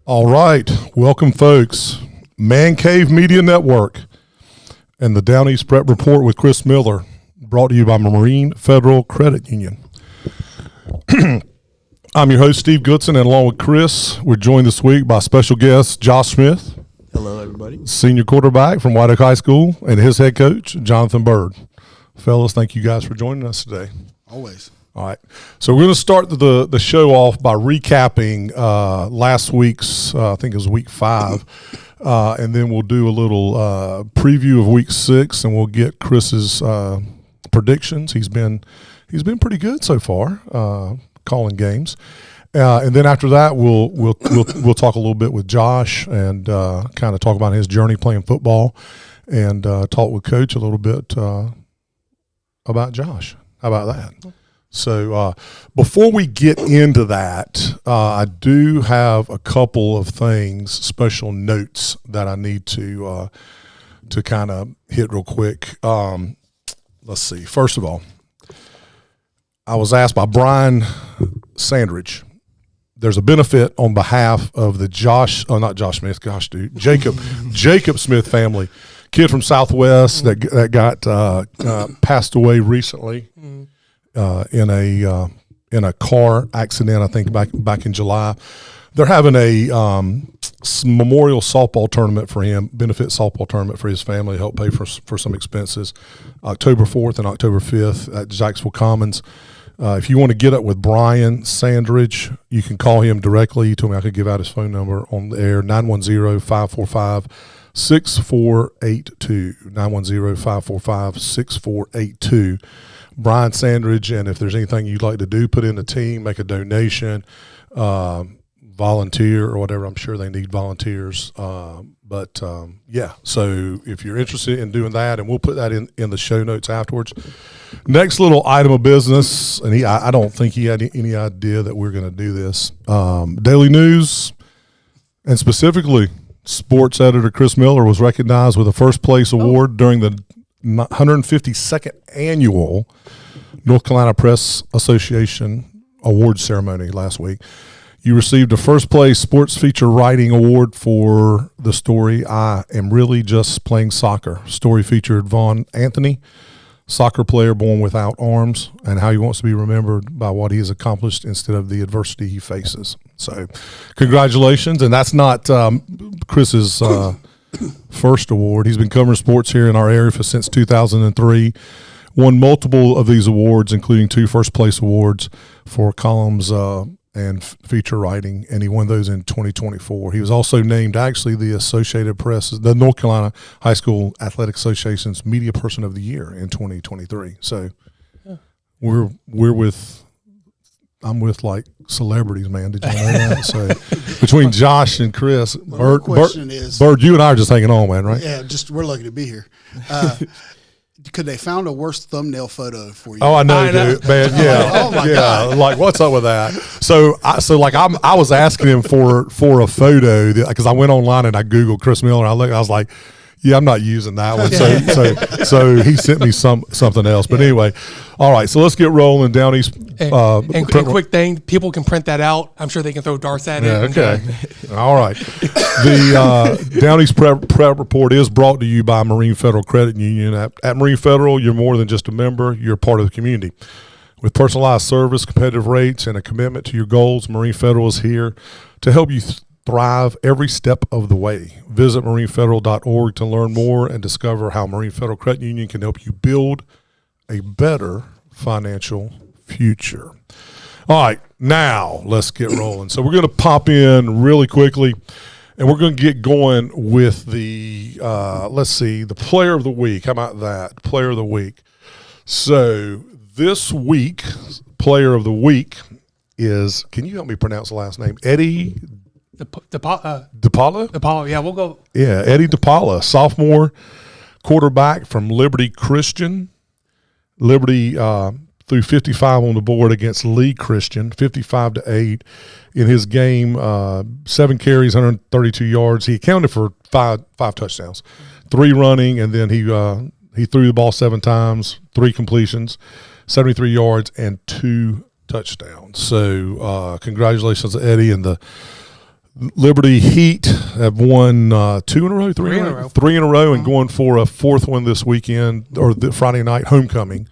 All right. Welcome, folks. Man Cave Media Network and the Down East Prep Report with Chris Miller, brought to you by Marine Federal Credit Union. I'm your host, Steve Goodson, and along with Chris, we're joined this week by special guest Josh Smith. Hello, everybody. Senior quarterback from White Oak High School, and his head coach, Jonathan Bird. Fellas, thank you guys for joining us today. Always. All right. So we're going to start the show off by recapping last week's, I think it was week 5, and then we'll do a little preview of week 6, and we'll get Chris's predictions. He's been pretty good so far, calling games. And then after that, we'll talk a little bit with Josh and kind of talk about his journey playing football, and talk with Coach a little bit about Josh. How about that? So before we get into that, I do have a couple of things, special notes that I need to kind of hit real quick. Let's see. First of all, I was asked by Brian Sandridge. There's a benefit on behalf of the Jacob Smith family, kid from Southwest that got passed away recently. In a car accident, I think back in July. They're having a memorial softball tournament for him, benefit softball tournament for his family, help pay for some expenses, October 4th and October 5th at Jacksonville Commons. If you want to get up with Brian Sandridge, you can call him directly. He told me I could give out his phone number on the air, 910-545-6482, 910-545-6482. Brian Sandridge, and if there's anything you'd like to do, put in the team, make a donation, volunteer or whatever. I'm sure they need volunteers. Yeah, so if you're interested in doing that, and we'll put that in the show notes afterwards. Next little item of business, and I don't think he had any idea that we're going to do this. Daily News, and specifically sports editor Chris Miller was recognized with a first place award during the 152nd annual North Carolina Press Association awards ceremony last week. You received a first place sports feature writing award for the story "I Am Really Just Playing Soccer." Story featured Vaughn Anthony, soccer player born without arms, and how he wants to be remembered by what he has accomplished instead of the adversity he faces. So congratulations. And that's not Chris's first award. He's been covering sports here in our area since 2003. Won multiple of these awards, including 2 first-place awards for columns and feature writing, and he won those in 2024. He was also named, actually, the Associated Press, the North Carolina High School Athletic Association's Media Person of the Year in 2023. So I'm with like celebrities, man. Did you know that? So between Josh and Chris, Bird, you and I are just hanging on, man, right? Yeah, we're lucky to be here. Could they found a worse thumbnail photo for you? Oh, I know, dude, man. Yeah, oh my God. Like, what's up with that? So I was asking him for a photo because I went online and I Googled Chris Miller. And I was like, yeah, I'm not using that one. So he sent me something else. But anyway, all right. So let's get rolling down East. And quick thing, people can print that out. I'm sure they can throw darts at it. Okay. All right. The Down East Prep Report is brought to you by Marine Federal Credit Union. At Marine Federal, you're more than just a member. You're part of the community. With personalized service, competitive rates, and a commitment to your goals, Marine Federal is here to help you thrive every step of the way. Visit marinefederal.org to learn more and discover how Marine Federal Credit Union can help you build a better financial future. All right, now let's get rolling. So we're going to pop in really quickly, and we're going to get going with the, the player of the week. How about that? Player of the week. So this week, player of the week is, can you help me pronounce the last name? Eddie Deptola? Deptola, yeah, we'll go. Yeah, Eddie Deptola, sophomore quarterback from Liberty Christian. Liberty threw 55 on the board against Lee Christian, 55-8 in his game. 7 carries, 132 yards. He accounted for five touchdowns, 3 running, and then he threw the ball 7 times, 3 completions, 73 yards, and 2 touchdowns. So congratulations to Eddie and Liberty Heat have won 2 in a row, Three in a row. 3 in a row, and going for a 4th one this weekend or the Friday night homecoming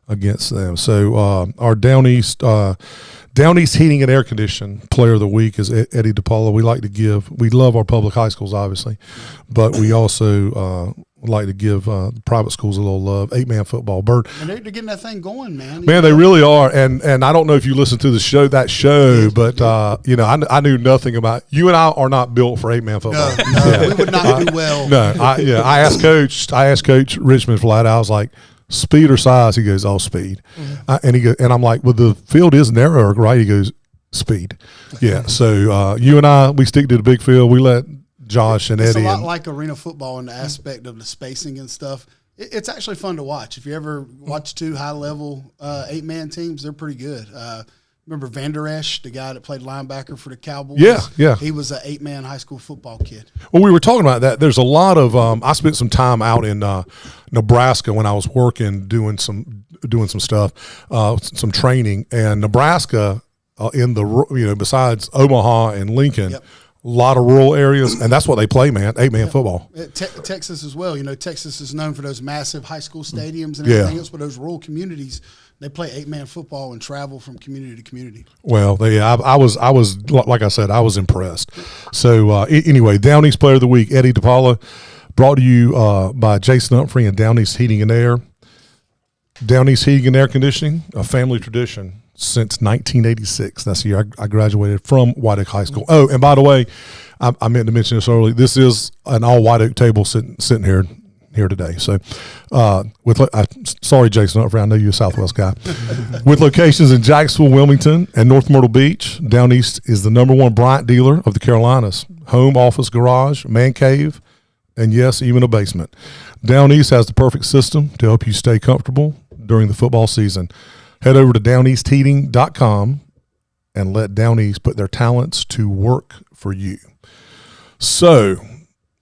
against them. So our Down East Heating and Air Condition Player of the Week is Eddie DePaula. We love our public high schools, obviously, but we also like to give the private schools a little love. 8-man football. Bird. And they're getting that thing going, man. Man, they really are. And I don't know if you listened to the show, but I knew nothing about. You and I are not built for 8-man football. No, we would not do well. No, I asked Coach Richmond flat out. I was like, speed or size? He goes, speed. And I'm like, well, the field is narrower, right? He goes, speed. Yeah. So you and I, we stick to the big field. We let Josh and it's Eddie. It's a lot like arena football in the aspect of the spacing and stuff. It's actually fun to watch. If you ever watch 2 high-level 8-man teams, they're pretty good. Remember Van Der Esch, the guy that played linebacker for the Cowboys? Yeah. He was an 8-man high school football kid. Well, we were talking about that. There's a lot of I spent some time out in Nebraska when I was working doing some stuff, some training, and Nebraska besides Omaha and Lincoln. Yep. A lot of rural areas, and that's what they play, man. 8-man football. Texas as well. Texas is known for those massive high school stadiums and everything else, but those rural communities, they play 8-man football and travel from community to community. Well, I was like I said, I was impressed. So anyway, Down East Player of the Week, Eddie DePaula, brought to you by Jason Humphrey and Down East Heating and Air. Down East Heating and Air Conditioning, a family tradition since 1986. That's the year I graduated from White Oak High School. Oh, and by the way, I meant to mention this earlier. This is an all White Oak table sitting here today. So, sorry, Jason Humphrey, I know you're a Southwest guy. With locations in Jacksonville, Wilmington, and North Myrtle Beach, Down East is the #1 Bryant dealer of the Carolinas. Home, office, garage, man cave, and yes, even a basement. Down East has the perfect system to help you stay comfortable during the football season. Head over to downeastheating.com and let Down East put their talents to work for you. So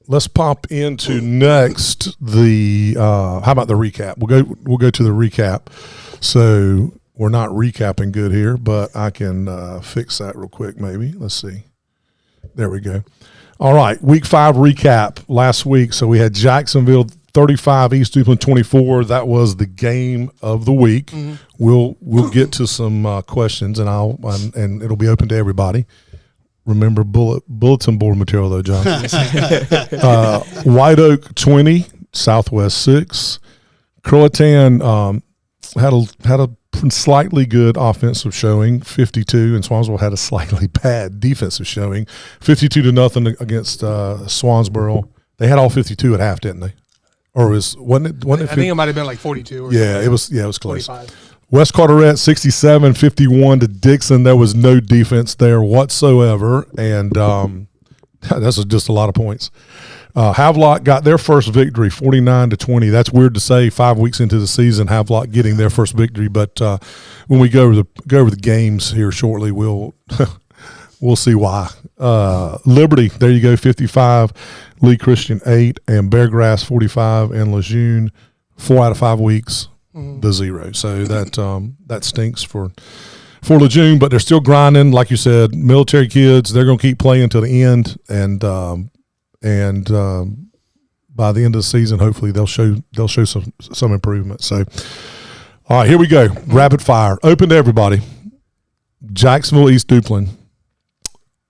let's pop into next how about the recap? We'll go to the recap. So we're not recapping good here, but I can fix that real quick maybe. Let's see. There we go. All right, Week 5 recap last week. So we had Jacksonville 35, East Duplin 24. That was the game of the week. Mm-hmm. We'll get to some questions, and it'll be open to everybody. Remember bulletin board material though, John. White Oak 20, Southwest 6. Croatan had a slightly good offensive showing, 52, and Swansboro had a slightly bad defensive showing, 52-0 against Swansboro. They had all 52 at half, didn't they? Or wasn't it? I think it might have been like 42. Or it was close. 45. West Carteret 67-51 to Dixon. There was no defense there whatsoever, and that's just a lot of points. Havelock got their first victory, 49-20. That's weird to say 5 weeks into the season, Havelock getting their first victory. But when we go over the games here shortly, we'll see why. Liberty, there you go, 55. Lee Christian 8, and Beargrass 45, and Lejeune 4 out of 5 weeks, the 0. So that stinks for Lejeune, but they're still grinding. Like you said, military kids, they're going to keep playing until the end, and by the end of the season, hopefully they'll show some improvement. So, all right, here we go. Rapid fire, open to everybody. Jacksonville, East Duplin.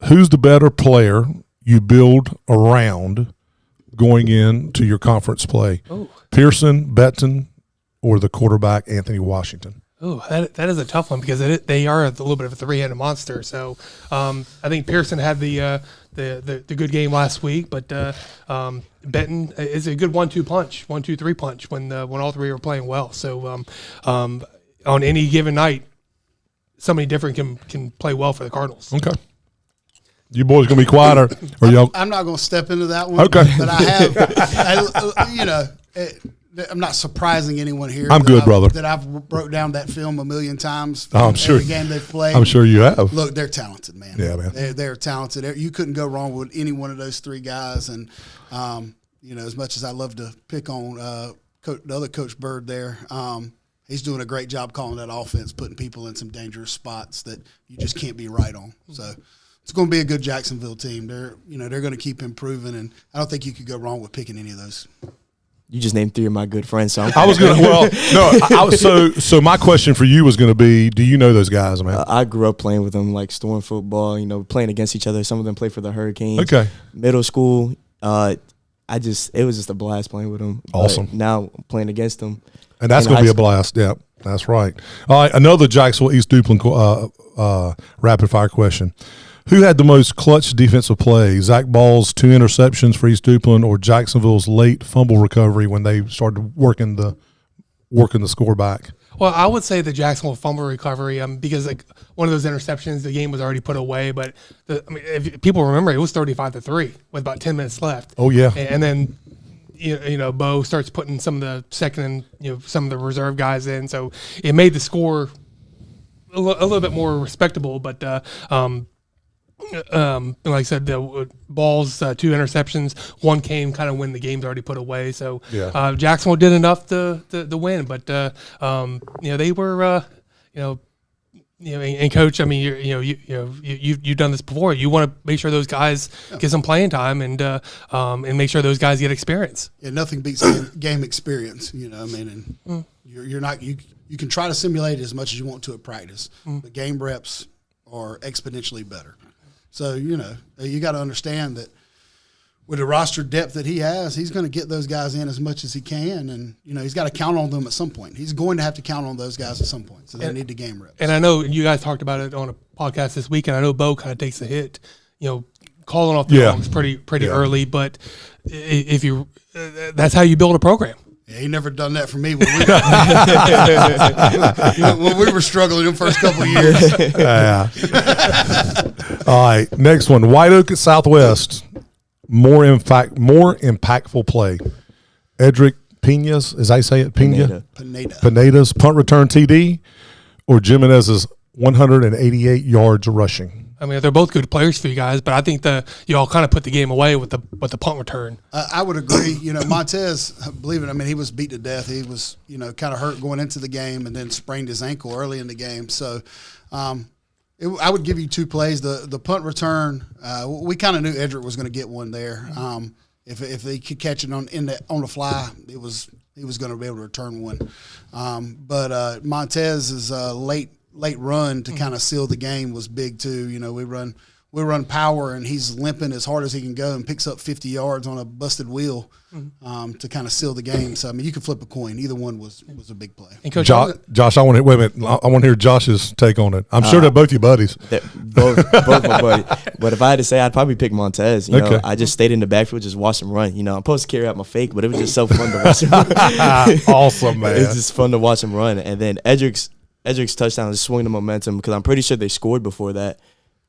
Who's the better player you build around going into your conference play? Oh. Pearson, Betton, or the quarterback Anthony Washington? Oh, that is a tough one because they are a little bit of a three-headed monster. So I think Pearson had the good game last week, but Benton is a good 1-2 punch, 1-2-3 punch when all three are playing well. So on any given night, somebody different can play well for the Cardinals. Okay. You boys gonna be quiet, or y'all? I'm not gonna step into that one. Okay. But I have, I'm not surprising anyone here. I'm good, brother. That I've broke down that film a million times. I'm sure. Every game they've played. I'm sure you have. Look, they're talented, man. Yeah, man. They're talented. You couldn't go wrong with any one of those three guys. And as much as I love to pick on the other Coach Bird there, he's doing a great job calling that offense, putting people in some dangerous spots that you just can't be right on. So. it's going to be a good Jacksonville team. They're going to keep improving, and I don't think you could go wrong with picking any of those. You just named 3 of my good friends. So I was going to, so my question for you was going to be, do you know those guys, man? I grew up playing with them, like storm football, playing against each other. Some of them play for the Hurricanes. Okay. Middle school, it was just a blast playing with them. Awesome. But now I'm playing against them. And that's going to be a blast. Yeah, that's right. All right, another Jacksonville East Duplin rapid-fire question. Who had the most clutch defensive play? Zach Ball's 2 interceptions for East Duplin, or Jacksonville's late fumble recovery when they started working the score back? Well, I would say the Jacksonville fumble recovery, because like one of those interceptions, the game was already put away. But if people remember, it was 35-3 with about 10 minutes left. Oh yeah, and then Bo starts putting some of the second and some of the reserve guys in, so it made the score a little bit more respectable. But like I said, the Ball's 2 interceptions, one came kind of when the game's already put away. So yeah. Jacksonville did enough to win, but they were and coach, you've done this before. You want to make sure those guys get some playing time and make sure those guys get experience. Yeah, nothing beats game experience. And you're not you can try to simulate it as much as you want to at practice, but game reps are exponentially better. So, you got to understand that with the roster depth that he has, he's going to get those guys in as much as he can. And, he's got to count on them at some point. He's going to have to count on those guys at some point. So they need the game reps. And I know you guys talked about it on a podcast this week, and I know Bo kind of takes a hit, calling off the wrongs pretty early. But if you that's how you build a program. Yeah, he never done that for me when we were struggling the first couple of years. Yeah. All right, next one. White Oak at Southwest. More impactful play. Edric Pinas, as I say it, Pineda's punt return TD, or Jimenez's 188 yards rushing. They're both good players for you guys, but I think you all kind of put the game away with the punt return. I would agree. Montez, believe it, he was beat to death. He was, kind of hurt going into the game and then sprained his ankle early in the game. So I would give you 2 plays. The punt return, we kind of knew Edric was going to get one there. If they could catch it on the fly, he was going to be able to return one. But Montez's late run to kind of seal the game was big too. We run power, and he's limping as hard as he can go and picks up 50 yards on a busted wheel to kind of seal the game. So you can flip a coin. Either one was a big play. And Coach, Josh, I want to wait a minute. I want to hear Josh's take on it. I'm sure they're both your buddies. Both my buddies. But if I had to say, I'd probably pick Montez. I just stayed in the backfield, just watched him run. I'm supposed to carry out my fake, but it was just so fun to watch him run. Awesome, man. It's just fun to watch him run. And then Edric's touchdown is swinging the momentum, because I'm pretty sure they scored before that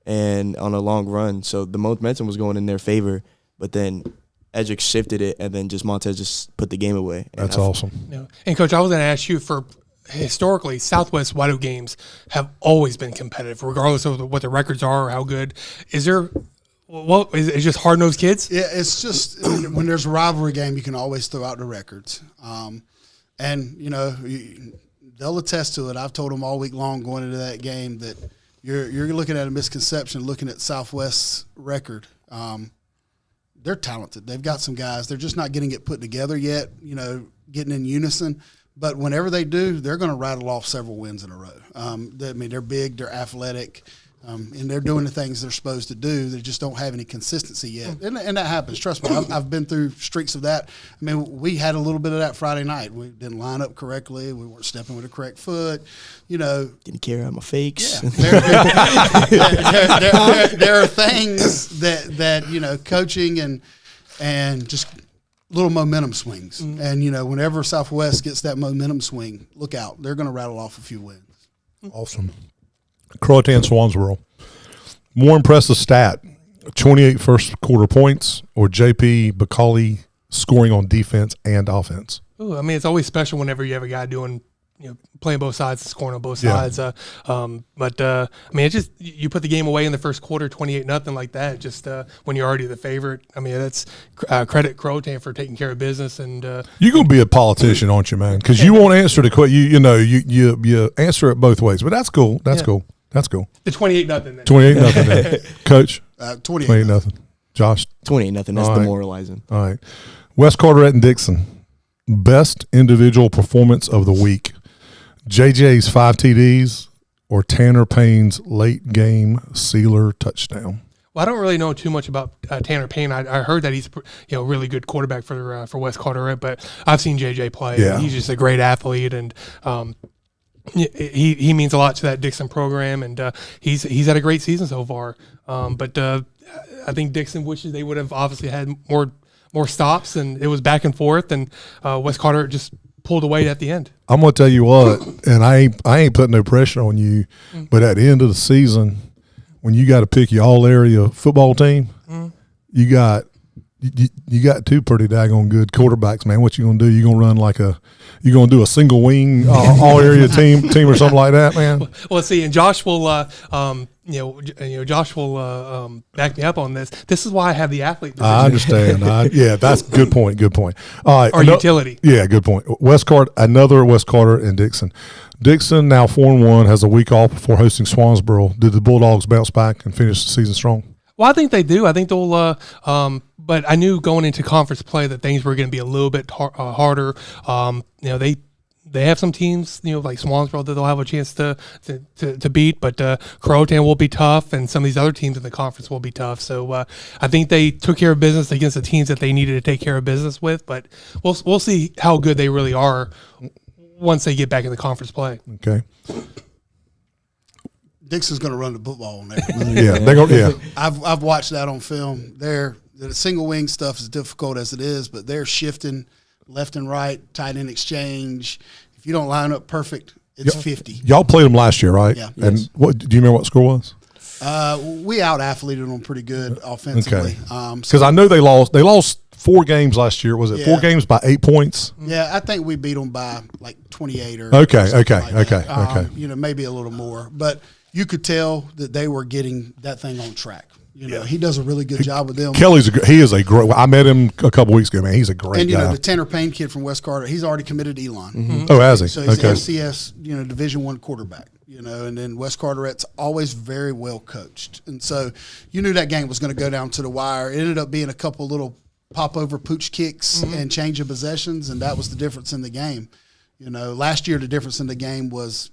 and on a long run. So the momentum was going in their favor, but then Edric shifted it, and then Montez just put the game away. That's awesome. Yeah. And Coach, I was going to ask you, for historically, Southwest White Oak games have always been competitive, regardless of what the records are or how good. Is it just hard-nosed kids? Yeah, it's just when there's a rivalry game, you can always throw out the records. They'll attest to it. I've told them all week long going into that game that you're looking at a misconception looking at Southwest's record. They're talented. They've got some guys. They're just not getting it put together yet, getting in unison. But whenever they do, they're going to rattle off several wins in a row. They're big, they're athletic, and they're doing the things they're supposed to do. They just don't have any consistency yet. And that happens. Trust me, I've been through streaks of that. We had a little bit of that Friday night. We didn't line up correctly. We weren't stepping with the correct foot. Didn't carry out my fakes. Yeah. There are things that coaching and just little momentum swings. And, whenever Southwest gets that momentum swing, look out. They're going to rattle off a few wins. Awesome. Croatan Swansboro. More impressive stat, 28 first quarter points, or JP Bacali scoring on defense and offense? Ooh, it's always special whenever you have a guy doing, playing both sides, scoring on both sides. It just, you put the game away in the first quarter, 28-0 like that, just when you're already the favorite. That's credit Croatan for taking care of business. And you're going to be a politician, aren't you, man? Because you won't answer the question. You answer it both ways, but that's cool. That's cool. That's cool. The 28-0. 28-0 then. Coach, 28. 28-0. Josh, 28-0. That's All right. demoralizing. all right. West Carteret and Dixon, best individual performance of the week. JJ's 5 TDs or Tanner Payne's late game sealer touchdown. Well, I don't really know too much about Tanner Payne. I heard that he's a really good quarterback for West Carteret, but I've seen JJ play. Yeah. He's just a great athlete, and he means a lot to that Dixon program, and he's had a great season so far. But I think Dixon wishes they would have obviously had more stops, and it was back and forth, and West Carteret just pulled away at the end. I'm gonna tell you what, and I ain't putting no pressure on you, but at the end of the season, when you got to pick your all area football team, you got 2 pretty daggone good quarterbacks, man. What you gonna do? You gonna run you gonna do a single wing all area team or something like that, man? Well, let's see, and Josh will Josh will back me up on this. This is why I have the athlete division. I understand. Yeah, that's good point. Good point. All right, Or utility. Yeah, good point. Another West Carter and Dixon. Dixon now 4-1, has a week off before hosting Swansboro. Did the Bulldogs bounce back and finish the season strong? Well, I think they do. I think they'll. But I knew going into conference play that things were going to be a little bit harder. They have some teams, like Swansboro, that they'll have a chance to beat, but Croatan will be tough, and some of these other teams in the conference will be tough. So I think they took care of business against the teams that they needed to take care of business with, but we'll see how good they really are once they get back in the conference play. Okay. Dixon's going to run the football on there. Yeah, they're going. Yeah, I've watched that on film. The single wing stuff is difficult as it is, but they're shifting left and right, tight end exchange. If you don't line up perfect, it's 50. Y'all played them last year, right? Yeah. And Yes. what do you remember? What the score was? We out-athleted them pretty good offensively. Okay. Because I know they lost 4 games last year. Was it 4 Yeah. games by 8 points? Yeah, I think we beat them by like 28 or Okay, something okay, like okay, that. okay. Maybe a little more, but you could tell that they were getting that thing on track. He does a really good job with them. He is a great. I met him a couple weeks ago, man. He's a great And guy. the Tanner Payne kid from West Carter, he's already committed to Elon. Mm-hmm. Oh, has he? So he's Okay. FCS, Division I quarterback. And then West Carteret's always very well coached, and so you knew that game was going to go down to the wire. It ended up being a couple little pop over pooch kicks and change of possessions, and that was the difference in the game. Last year the difference in the game was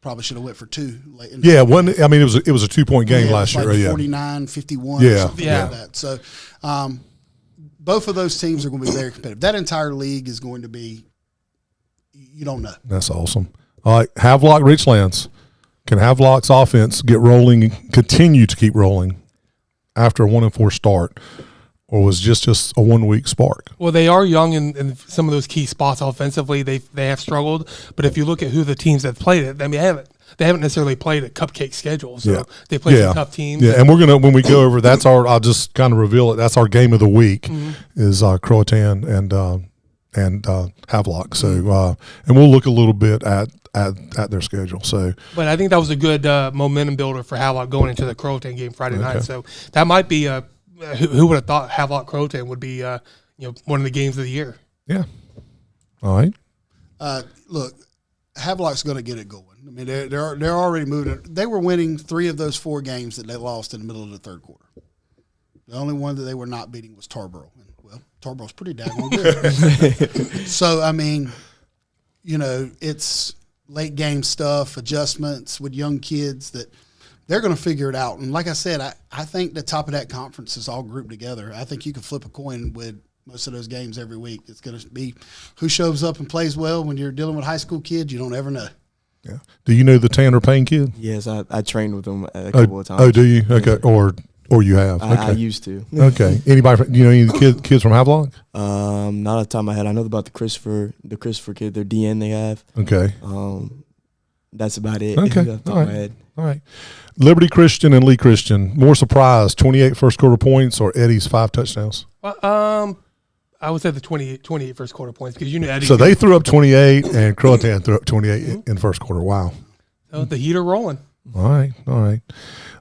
probably should have went for 2. Yeah, it was a 2-point game last it was year. like Yeah, 49-51 Yeah. or something Yeah. like that. So both of those teams are going to be very competitive. That entire league is going to be, you don't know. that's awesome. All right, Havelock Richlands. Can Havelock's offense get rolling and continue to keep rolling after a 1-4 start, or was just a 1-week spark? Well, they are young in some of those key spots offensively. They have struggled, but if you look at who the teams that played it, they haven't necessarily played a cupcake schedule. So they played some tough teams. Yeah, and we're gonna when we go over, I'll just kind of reveal it. That's our game of the week is Croatan and Havelock. So and we'll look a little bit at their schedule. So, But I think that was a good momentum builder for Havelock going into the Croatan game Friday night. So that might be who would have thought Havelock Croatan would be one of the games of the year. yeah. All right. Look, Havelock's going to get it going. I mean, they're already moving. They were winning 3 of those 4 games that they lost in the middle of the third quarter. The only one that they were not beating was Tarboro. And, well, Tarborough's pretty daggone good. So, I mean, it's late game stuff, adjustments with young kids that they're going to figure it out. And like I said, I think the top of that conference is all grouped together. I think you can flip a coin with most of those games every week. It's going to be who shows up and plays well. When you're dealing with high school kids, you don't ever know. Yeah. Do you know the Tanner Payne kid? Yes, I trained with him a couple of times. Oh, do you? Okay. Or you have? Okay. I used to. Okay. Anybody? Any of the kids from Havelock? Not off the top of my head. I know about the Christopher kid, their DN they have. Okay. That's about it. Okay. Off the top of my head. All right. Liberty Christian and Lee Christian. More surprise, 28 first quarter points or Eddie's 5 touchdowns? Well, I would say the 28 first quarter points because Eddie. So they threw up 28 and Croatan threw up 28 in the first quarter. Wow. So the heater rolling. All right.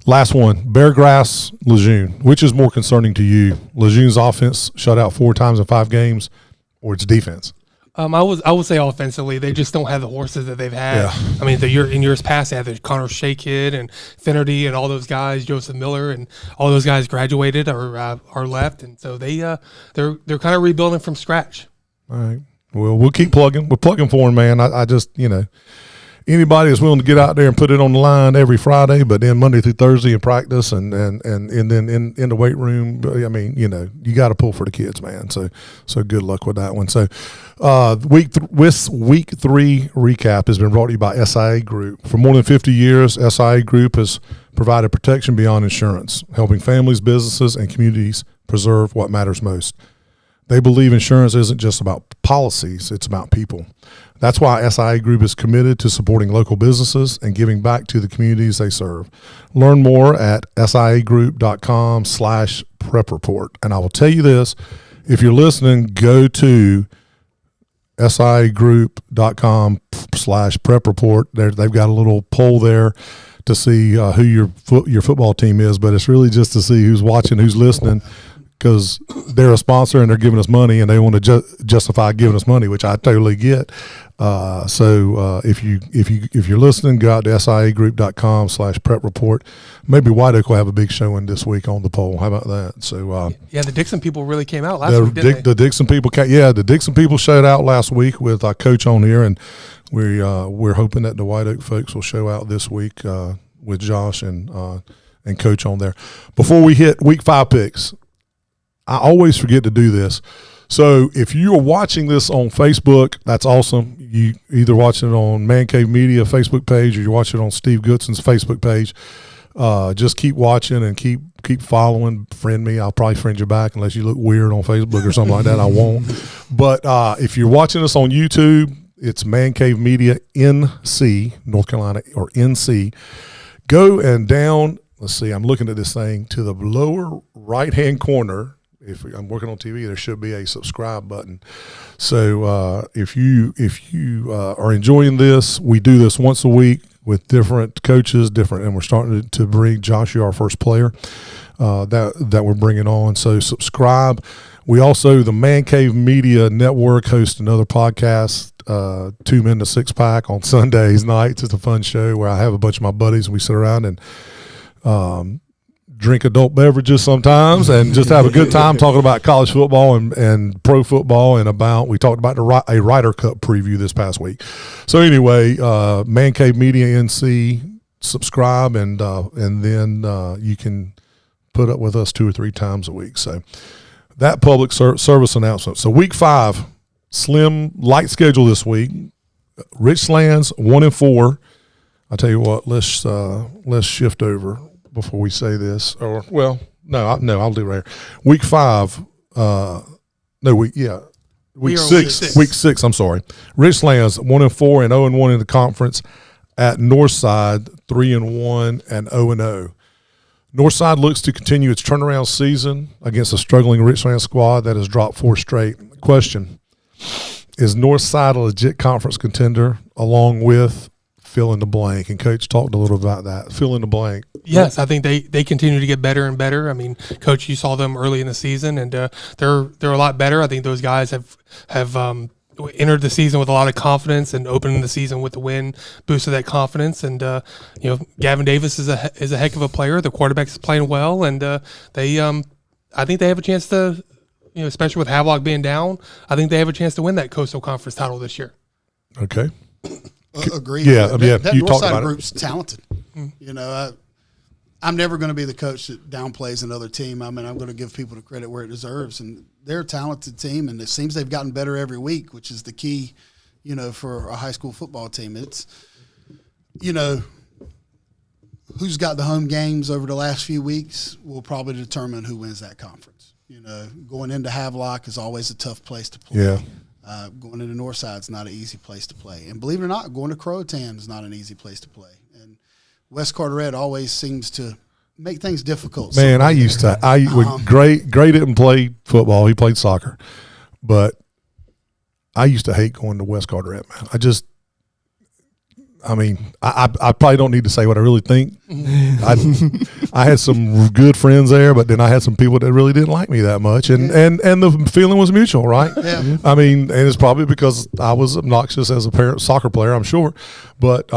Last one, Beargrass, Lejeune. Which is more concerning to you? Lejeune's offense shut out 4 times in 5 games or its defense? I would say offensively, they just don't have the horses that they've had. Yeah. I mean, in years past, they had the Connor Shea kid and Finnerty and all those guys, Joseph Miller, and all those guys graduated or are left, and so they're kind of rebuilding from scratch. All right. Well, we'll keep plugging. We're plugging for him, man. I just, anybody is willing to get out there and put it on the line every Friday, but then Monday through Thursday in practice and then in the weight room. I mean, you got to pull for the kids, man. So good luck with that one. So week 3 recap has been brought to you by SIA Group. For more than 50 years, SIA Group has provided protection beyond insurance, helping families, businesses, and communities preserve what matters most. They believe insurance isn't just about policies, it's about people. That's why SIA Group is committed to supporting local businesses and giving back to the communities they serve. Learn more at siagroup.com/prep report. And I will tell you this, if you're listening, go to siagroup.com/prep report. They've got a little poll there to see who your football team is, but it's really just to see who's watching, who's listening, because they're a sponsor and they're giving us money and they want to justify giving us money, which I totally get. So if you're listening, go out to siagroup.com/prep report. Maybe White Oak will have a big showing this week on the poll. How about that? So the Dixon people really came out last week, didn't they? The Dixon people the Dixon people showed out last week with our coach on here, and we're hoping that the White Oak folks will show out this week with Josh and coach on there. Before we hit week 5 picks, I always forget to do this. So if you are watching this on Facebook, that's awesome. You either watching it on Man Cave Media Facebook page or you're watching it on Steve Goodson's Facebook page. Just keep watching and keep following. Friend me. I'll probably friend you back unless you look weird on Facebook or something like that. I won't. But if you're watching us on YouTube, it's Man Cave Media NC, North Carolina, or NC. Go and down. Let's see. I'm looking at this thing to the lower right-hand corner. If I'm working on TV, there should be a subscribe button. So if you are enjoying this, we do this once a week with different coaches, and we're starting to bring Joshua, our first player, that we're bringing on. So subscribe. We also, the Man Cave Media Network, hosts another podcast, 2 Men to Six Pack, on Sundays nights. It's a fun show where I have a bunch of my buddies and we sit around and drink adult beverages sometimes and just have a good time talking about college football and pro football, and we talked about a Ryder Cup preview this past week. So anyway, Man Cave Media NC, subscribe, and then you can put up with us 2 or 3 times a week. So that public service announcement. So week 5, slim light schedule this week. Richlands 1-4. I'll tell you what, let's shift over before we say this, I'll do it right here. Week 5, week 6. Week 6. I'm sorry. Richlands 1-4 and 0-1 in the conference. At Northside 3-1 and 0-0. Northside looks to continue its turnaround season against a struggling Richlands squad that has dropped 4 straight. Question: is Northside a legit conference contender along with fill in the blank? And Coach talked a little about that. Fill in the blank. Yes, I think they continue to get better and better. I mean, Coach, you saw them early in the season, and they're a lot better. I think those guys have entered the season with a lot of confidence, and opening the season with the win boosted that confidence. And Gavin Davis is a heck of a player. The quarterback is playing well, and I think they have a chance to, especially with Havelock being down, I think they have a chance to win that Coastal Conference title this year. Okay. Agreed. Yeah, that you talked Northside about group's talented. I'm never going to be the coach that downplays another team. I mean, I'm going to give people the credit where it deserves, and they're a talented team, and it seems they've gotten better every week, which is the key, for a high school football team. It's, who's got the home games over the last few weeks will probably determine who wins that conference. Going into Havelock is always a tough place to play. Yeah. Going into Northside is not an easy place to play. And believe it or not, going to Croatan is not an easy place to play. And West Carteret always seems to make things difficult. Man, Gray didn't play football. He played soccer. But I used to hate going to West Carteret, man. I mean, I probably don't need to say what I really think. I had some good friends there, but then I had some people that really didn't like me that much, and the feeling was mutual, right? Yeah. I mean, and it's probably because I was obnoxious as a parent soccer player, I'm sure, but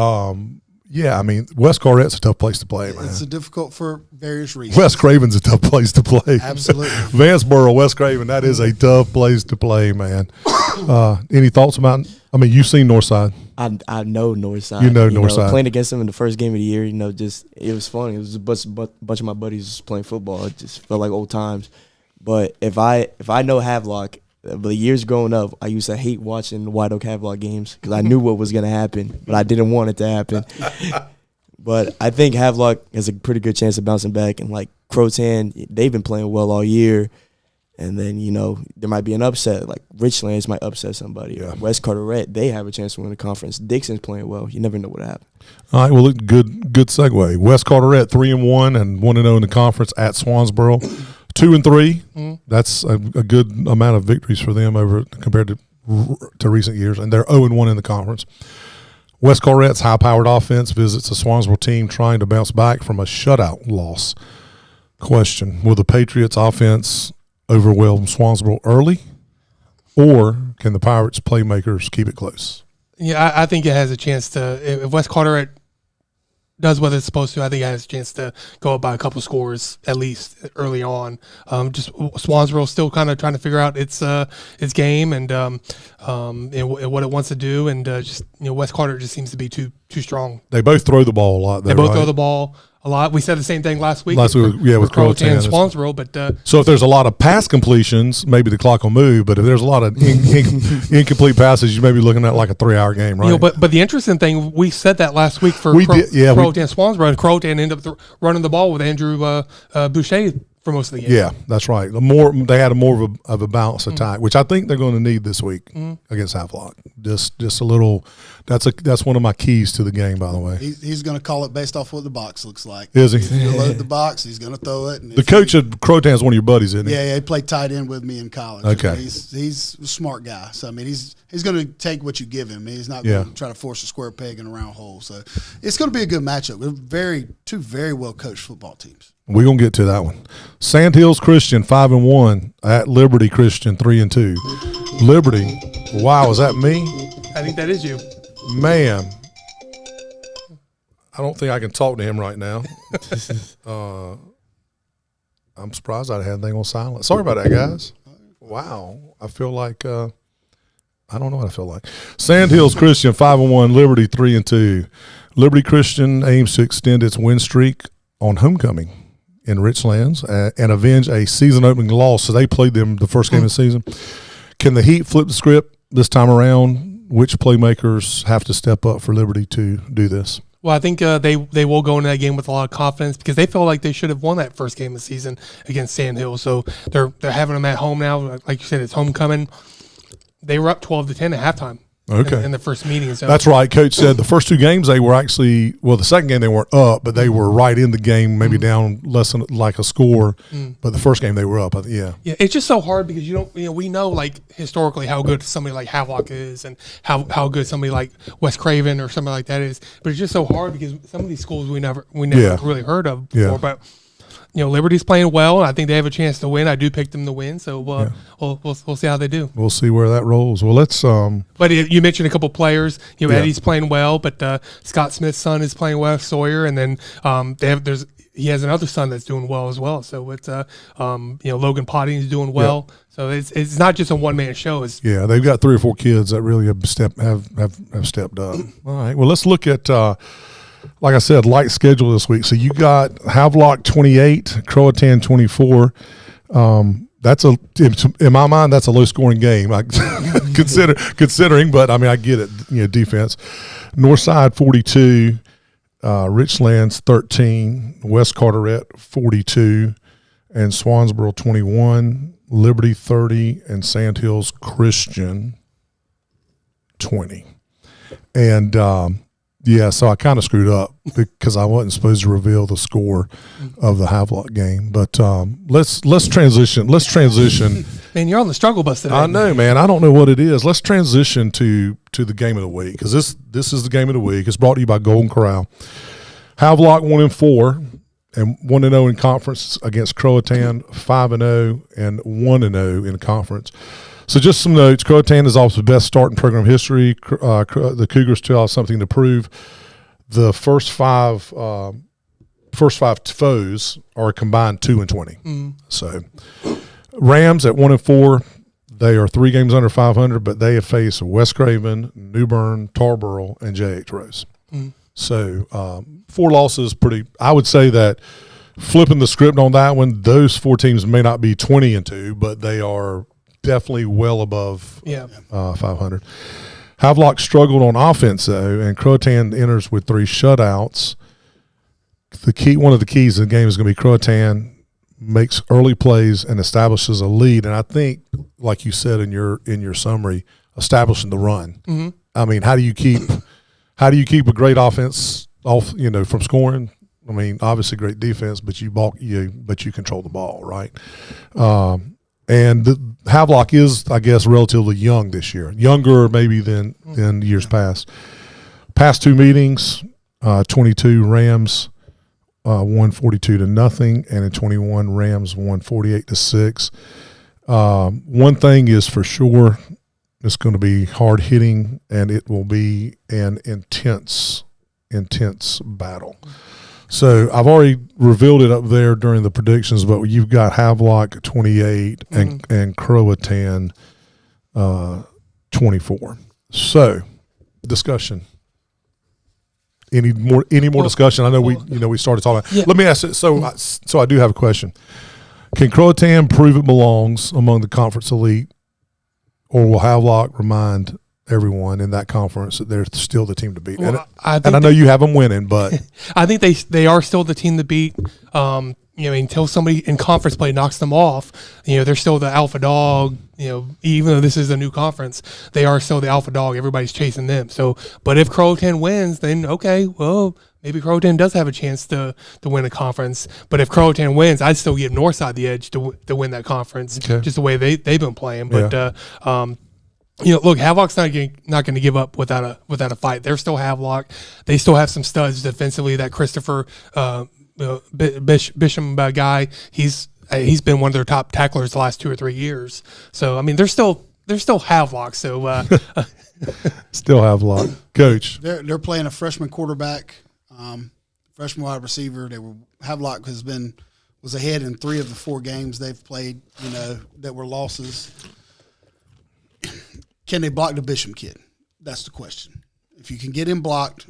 yeah, I mean, West Carret's a tough place to play, man. It's difficult for various reasons. West Craven's a tough place to play. Absolutely. Vanceboro, West Craven, that is a tough place to play, man. Any thoughts about? I mean, you've seen Northside. I know Northside. You know Northside. Playing against them in the first game of the year, just it was fun. It was a bunch of my buddies just playing football. It just felt like old times. But if I know Havelock, the years growing up, I used to hate watching the White Oak Havelock games because I knew what was going to happen, but I didn't want it to happen. But I think Havelock has a pretty good chance of bouncing back. And like Croatan, they've been playing well all year. And then, there might be an upset. Like Richlands might upset somebody. Yeah. West Carteret, they have a chance to win the conference. Dixon's playing well. You never know what happens. All right, well, good segue. West Carteret 3-1 and 1-0 in the conference at Swansboro. 2-3. That's a good amount of victories for them compared to recent years, and they're 0-1 in the conference. West Carteret's high-powered offense visits a Swansboro team trying to bounce back from a shutout loss. Question: will the Patriots' offense overwhelm Swansboro early, or can the Pirates' playmakers keep it close? Yeah, I think it has a chance to. If West Carteret does what it's supposed to, I think it has a chance to go up by a couple scores at least early on. Just Swansboro still kind of trying to figure out its game and what it wants to do, and West Carteret just seems to be too strong. They both throw the ball a lot. They both throw the ball a lot. We said the same thing last week. With Croatan and Swansboro, but so if there's a lot of pass completions, maybe the clock will move. But if there's a lot of incomplete passes, you may be looking at like a 3-hour game, right? But the interesting thing, we said that last week for Croatan Swansboro, and Croatan ended up running the ball with Andrew Boucher for most of the game. Yeah, that's right. They had more of a balanced attack, which I think they're going to need this week against Havelock. Just a little. That's one of my keys to the game, by the way. He's going to call it based off what the box looks like. Is he? If you load the box, he's going to throw it. And the coach at Croatan is one of your buddies, isn't he? Yeah, he played tight end with me in college. Okay. He's a smart guy. So, I mean, he's going to take what you give him. He's not going to try to force a square peg in a round hole. So, it's going to be a good matchup. We're two very well-coached football teams. We're going to get to that one. Sandhills Christian 5-1 at Liberty Christian 3-2. Liberty, wow, is that me? I think that is you. Man, I don't think I can talk to him right now. I'm surprised I had anything on silent. Sorry about that, guys. Wow, I feel like I don't know what I feel like. Sandhills Christian 5-1, Liberty 3-2. Liberty Christian aims to extend its win streak on homecoming in Richlands and avenge a season-opening loss. So they played them the first game of the season. Can the Heat flip the script this time around? Which playmakers have to step up for Liberty to do this? Well, I think they will go into that game with a lot of confidence because they feel like they should have won that first game of the season against Sandhill. So they're having them at home now. Like you said, it's homecoming. They were up 12-10 at halftime. Okay. In the first meeting. So. That's right. Coach said the first two games they were actually, the second game they weren't up, but they were right in the game, maybe down less than like a score. But the first game they were up. Yeah. Yeah, it's just so hard because we know like historically how good somebody like Havelock is and how good somebody like West Craven or something like that is. But it's just so hard because some of these schools we never really heard of before. Yeah. But Liberty's playing well, and I think they have a chance to win. I do pick them to win, so we'll see how they do. We'll see where that rolls. Well, let's. But you mentioned a couple players. Eddie's playing well, but Scott Smith's son is playing well, Sawyer, and then he has another son that's doing well as well. So it's Logan Potting is doing well. Yeah. So it's not just a one man show. They've got 3 or 4 kids that really have stepped up. All right. Well, let's look at. Like I said, light schedule this week. So you got Havelock 28, Croatan 24. That's in my mind, that's a low scoring game. I considering, but I mean, I get it. Defense. Northside 42, Richlands 13, West Carteret 42, and Swansboro 21, Liberty 30, and Sandhills Christian 20. And so I kind of screwed up because I wasn't supposed to reveal the score of the Havelock game. But let's transition. Man, you're on the struggle bus today. I know, man. I don't know what it is. Let's transition to the game of the week, because this is the game of the week. It's brought to you by Golden Corral. Havelock 1-4 and 1-0 in conference against Croatan, 5-0 and 1-0 in conference. So just some notes. Croatan is off the best start in program history. The Cougars still have something to prove. The first five foes are combined 2-20. So Rams at 1-4. They are 3 games under 500, but they have faced West Craven, New Bern, Tarboro, and J.H. Rose. So 4 losses, I would say that flipping the script on that one, those 4 teams may not be 20-2, but they are definitely well above 500. Havelock struggled on offense, though, and Croatan enters with 3 shutouts. One of the keys of the game is going to be Croatan makes early plays and establishes a lead. And I think, like you said in your summary, establishing the run. I mean, how do you keep a great offense off, from scoring? I mean, obviously great defense, but you control the ball, right? And Havelock is, I guess, relatively young this year, younger maybe than years past. Past 2 meetings, 22 Rams, 142-0, and in 21 Rams 148-6. One thing is for sure, it's going to be hard hitting, and it will be an intense battle. So I've already revealed it up there during the predictions, but you've got Havelock 28 and Croatan 24. So discussion. Any more discussion? I know we started talking. Yeah. Let me ask it. So I do have a question. Can Croatan prove it belongs among the conference elite, or will Havelock remind everyone in that conference that they're still the team to beat? Well, I know you have them winning, but I think they are still the team to beat. Until somebody in conference play knocks them off, they're still the alpha dog. Even though this is a new conference, they are still the alpha dog. Everybody's chasing them. So, but if Croatan wins, then okay, well, maybe Croatan does have a chance to win a conference. But if Croatan wins, I'd still give Northside the edge to win that conference, just the way they've been playing. But look, Havelock's not going to give up without a fight. They're still Havelock. They still have some studs defensively. That Christopher Bisham guy, he's been one of their top tacklers the last 2 or 3 years. So I mean, they're still Havelock. So still Havelock, coach. They're playing a freshman quarterback, freshman wide receiver. Havelock was ahead in 3 of the 4 games they've played. That were losses. Can they block the Bisham kid? That's the question. If you can get him blocked,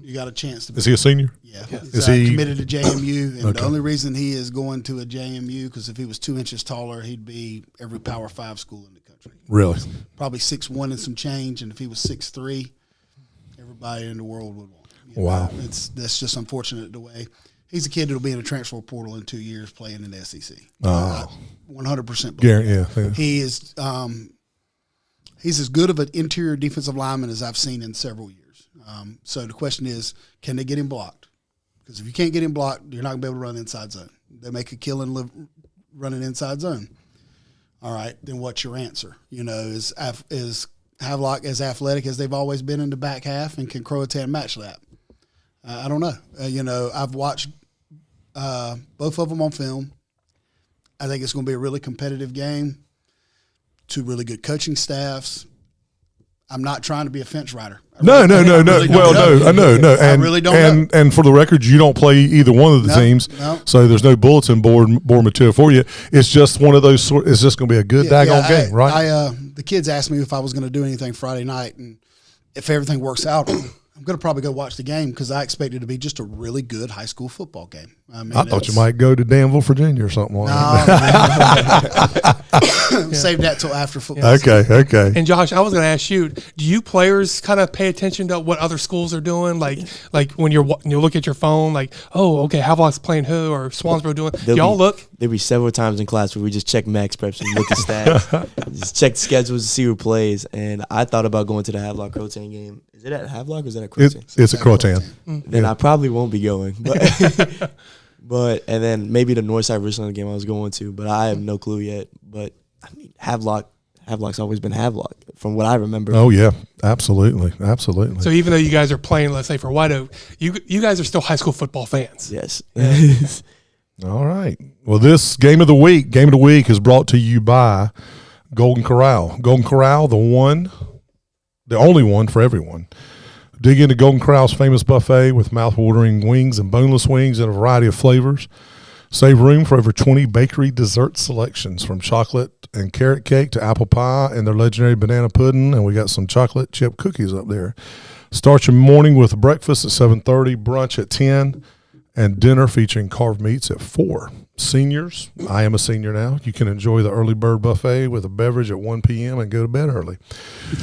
you got a chance to. Is he a senior? Yeah. Is he committed to JMU? And Okay. the only reason he is going to a JMU, because if he was 2 inches taller, he'd be every Power 5 school in the country. Really? Probably 6'1" and some change, and if he was 6'3", everybody in the world would want him. Wow. That's just unfortunate the way. He's a kid that'll be in a transfer portal in 2 years playing in the SEC. 100% believe Yeah. he is. He's as good of an interior defensive lineman as I've seen in several years. So the question is, can they get him blocked? Because if you can't get him blocked, you're not going to be able to run inside zone. They make a killing running inside zone. All right, then what's your answer? Is Havelock as athletic as they've always been in the back half, and can Croatan match that? I don't know. I've watched both of them on film. I think it's going to be a really competitive game. 2 really good coaching staffs. I'm not trying to be a fence rider. No. really Well, don't. I know. No. I really don't know. And for the record, you don't play either one of the teams, so there's no bulletin board material for you. It's just one of those. It's just going to be a good daggone game, right? The kids asked me if I was going to do anything Friday night, and if everything works out, I'm going to probably go watch the game because I expect it to be just a really good high school football game. I thought you might go to Danville, Virginia or something like that. Save that till after football. Okay. And Josh, I was going to ask you: do you players kind of pay attention to what other schools are doing? Like when you look at your phone, like, oh, okay, Havelock's playing who or Swansboro doing? Y'all look. There'll be several times in class where we just check max preps and look at stats, just check schedules to see who plays. And I thought about going to the Havelock Croatan game. Is it at Havelock or is it at Croatan? It's a Croatan. Then I probably won't be going, but and then maybe the Northside Richland game I was going to, but I have no clue yet. But I mean, Havelock's always been Havelock from what I remember. Oh yeah, absolutely. So even though you guys are playing, let's say for White Oak, you guys are still high school football fans. Yes. All right. Well, this game of the week is brought to you by Golden Corral. Golden Corral, the only one for everyone. Dig into Golden Corral's famous buffet with mouth-watering wings and boneless wings in a variety of flavors. Save room for over 20 bakery dessert selections, from chocolate and carrot cake to apple pie and their legendary banana pudding, and we got some chocolate chip cookies up there. Start your morning with breakfast at 7:30, brunch at 10, and dinner featuring carved meats at 4. Seniors, I am a senior now, you can enjoy the early bird buffet with a beverage at 1 p.m. and go to bed early.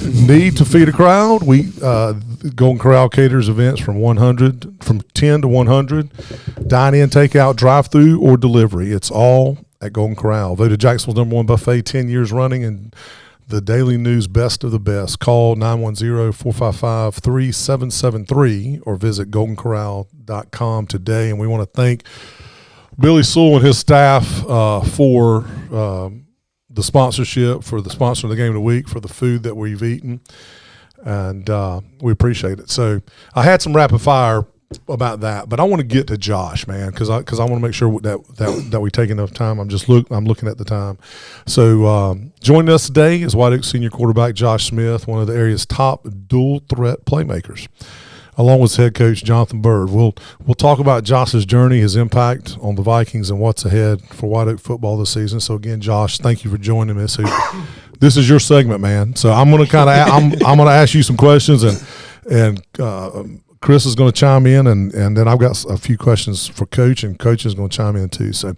Need to feed a crowd? Golden Corral caters events from 10 to 100. Dine in, take out, drive through, or delivery. It's all at Golden Corral. Voted Jacksonville's #1 buffet 10 years running, and the Daily News best of the best. Call 910-455-3773 or visit goldencorral.com today. And we want to thank Billy Sewell and his staff for the sponsorship, for the sponsor of the game of the week, for the food that we've eaten, and we appreciate it. So I had some rapid fire about that, but I want to get to Josh, man, because I want to make sure that we take enough time. I'm looking at the time. So joining us today is White Oak senior quarterback Josh Smith, one of the area's top dual threat playmakers, along with head coach Jonathan Bird. We'll talk about Josh's journey, his impact on the Vikings, and what's ahead for White Oak football this season. So again, Josh, thank you for joining us. So this is your segment, man. So I'm going to I'm going to ask you some questions, and Chris is going to chime in, and then I've got a few questions for Coach, and Coach is going to chime in too. So,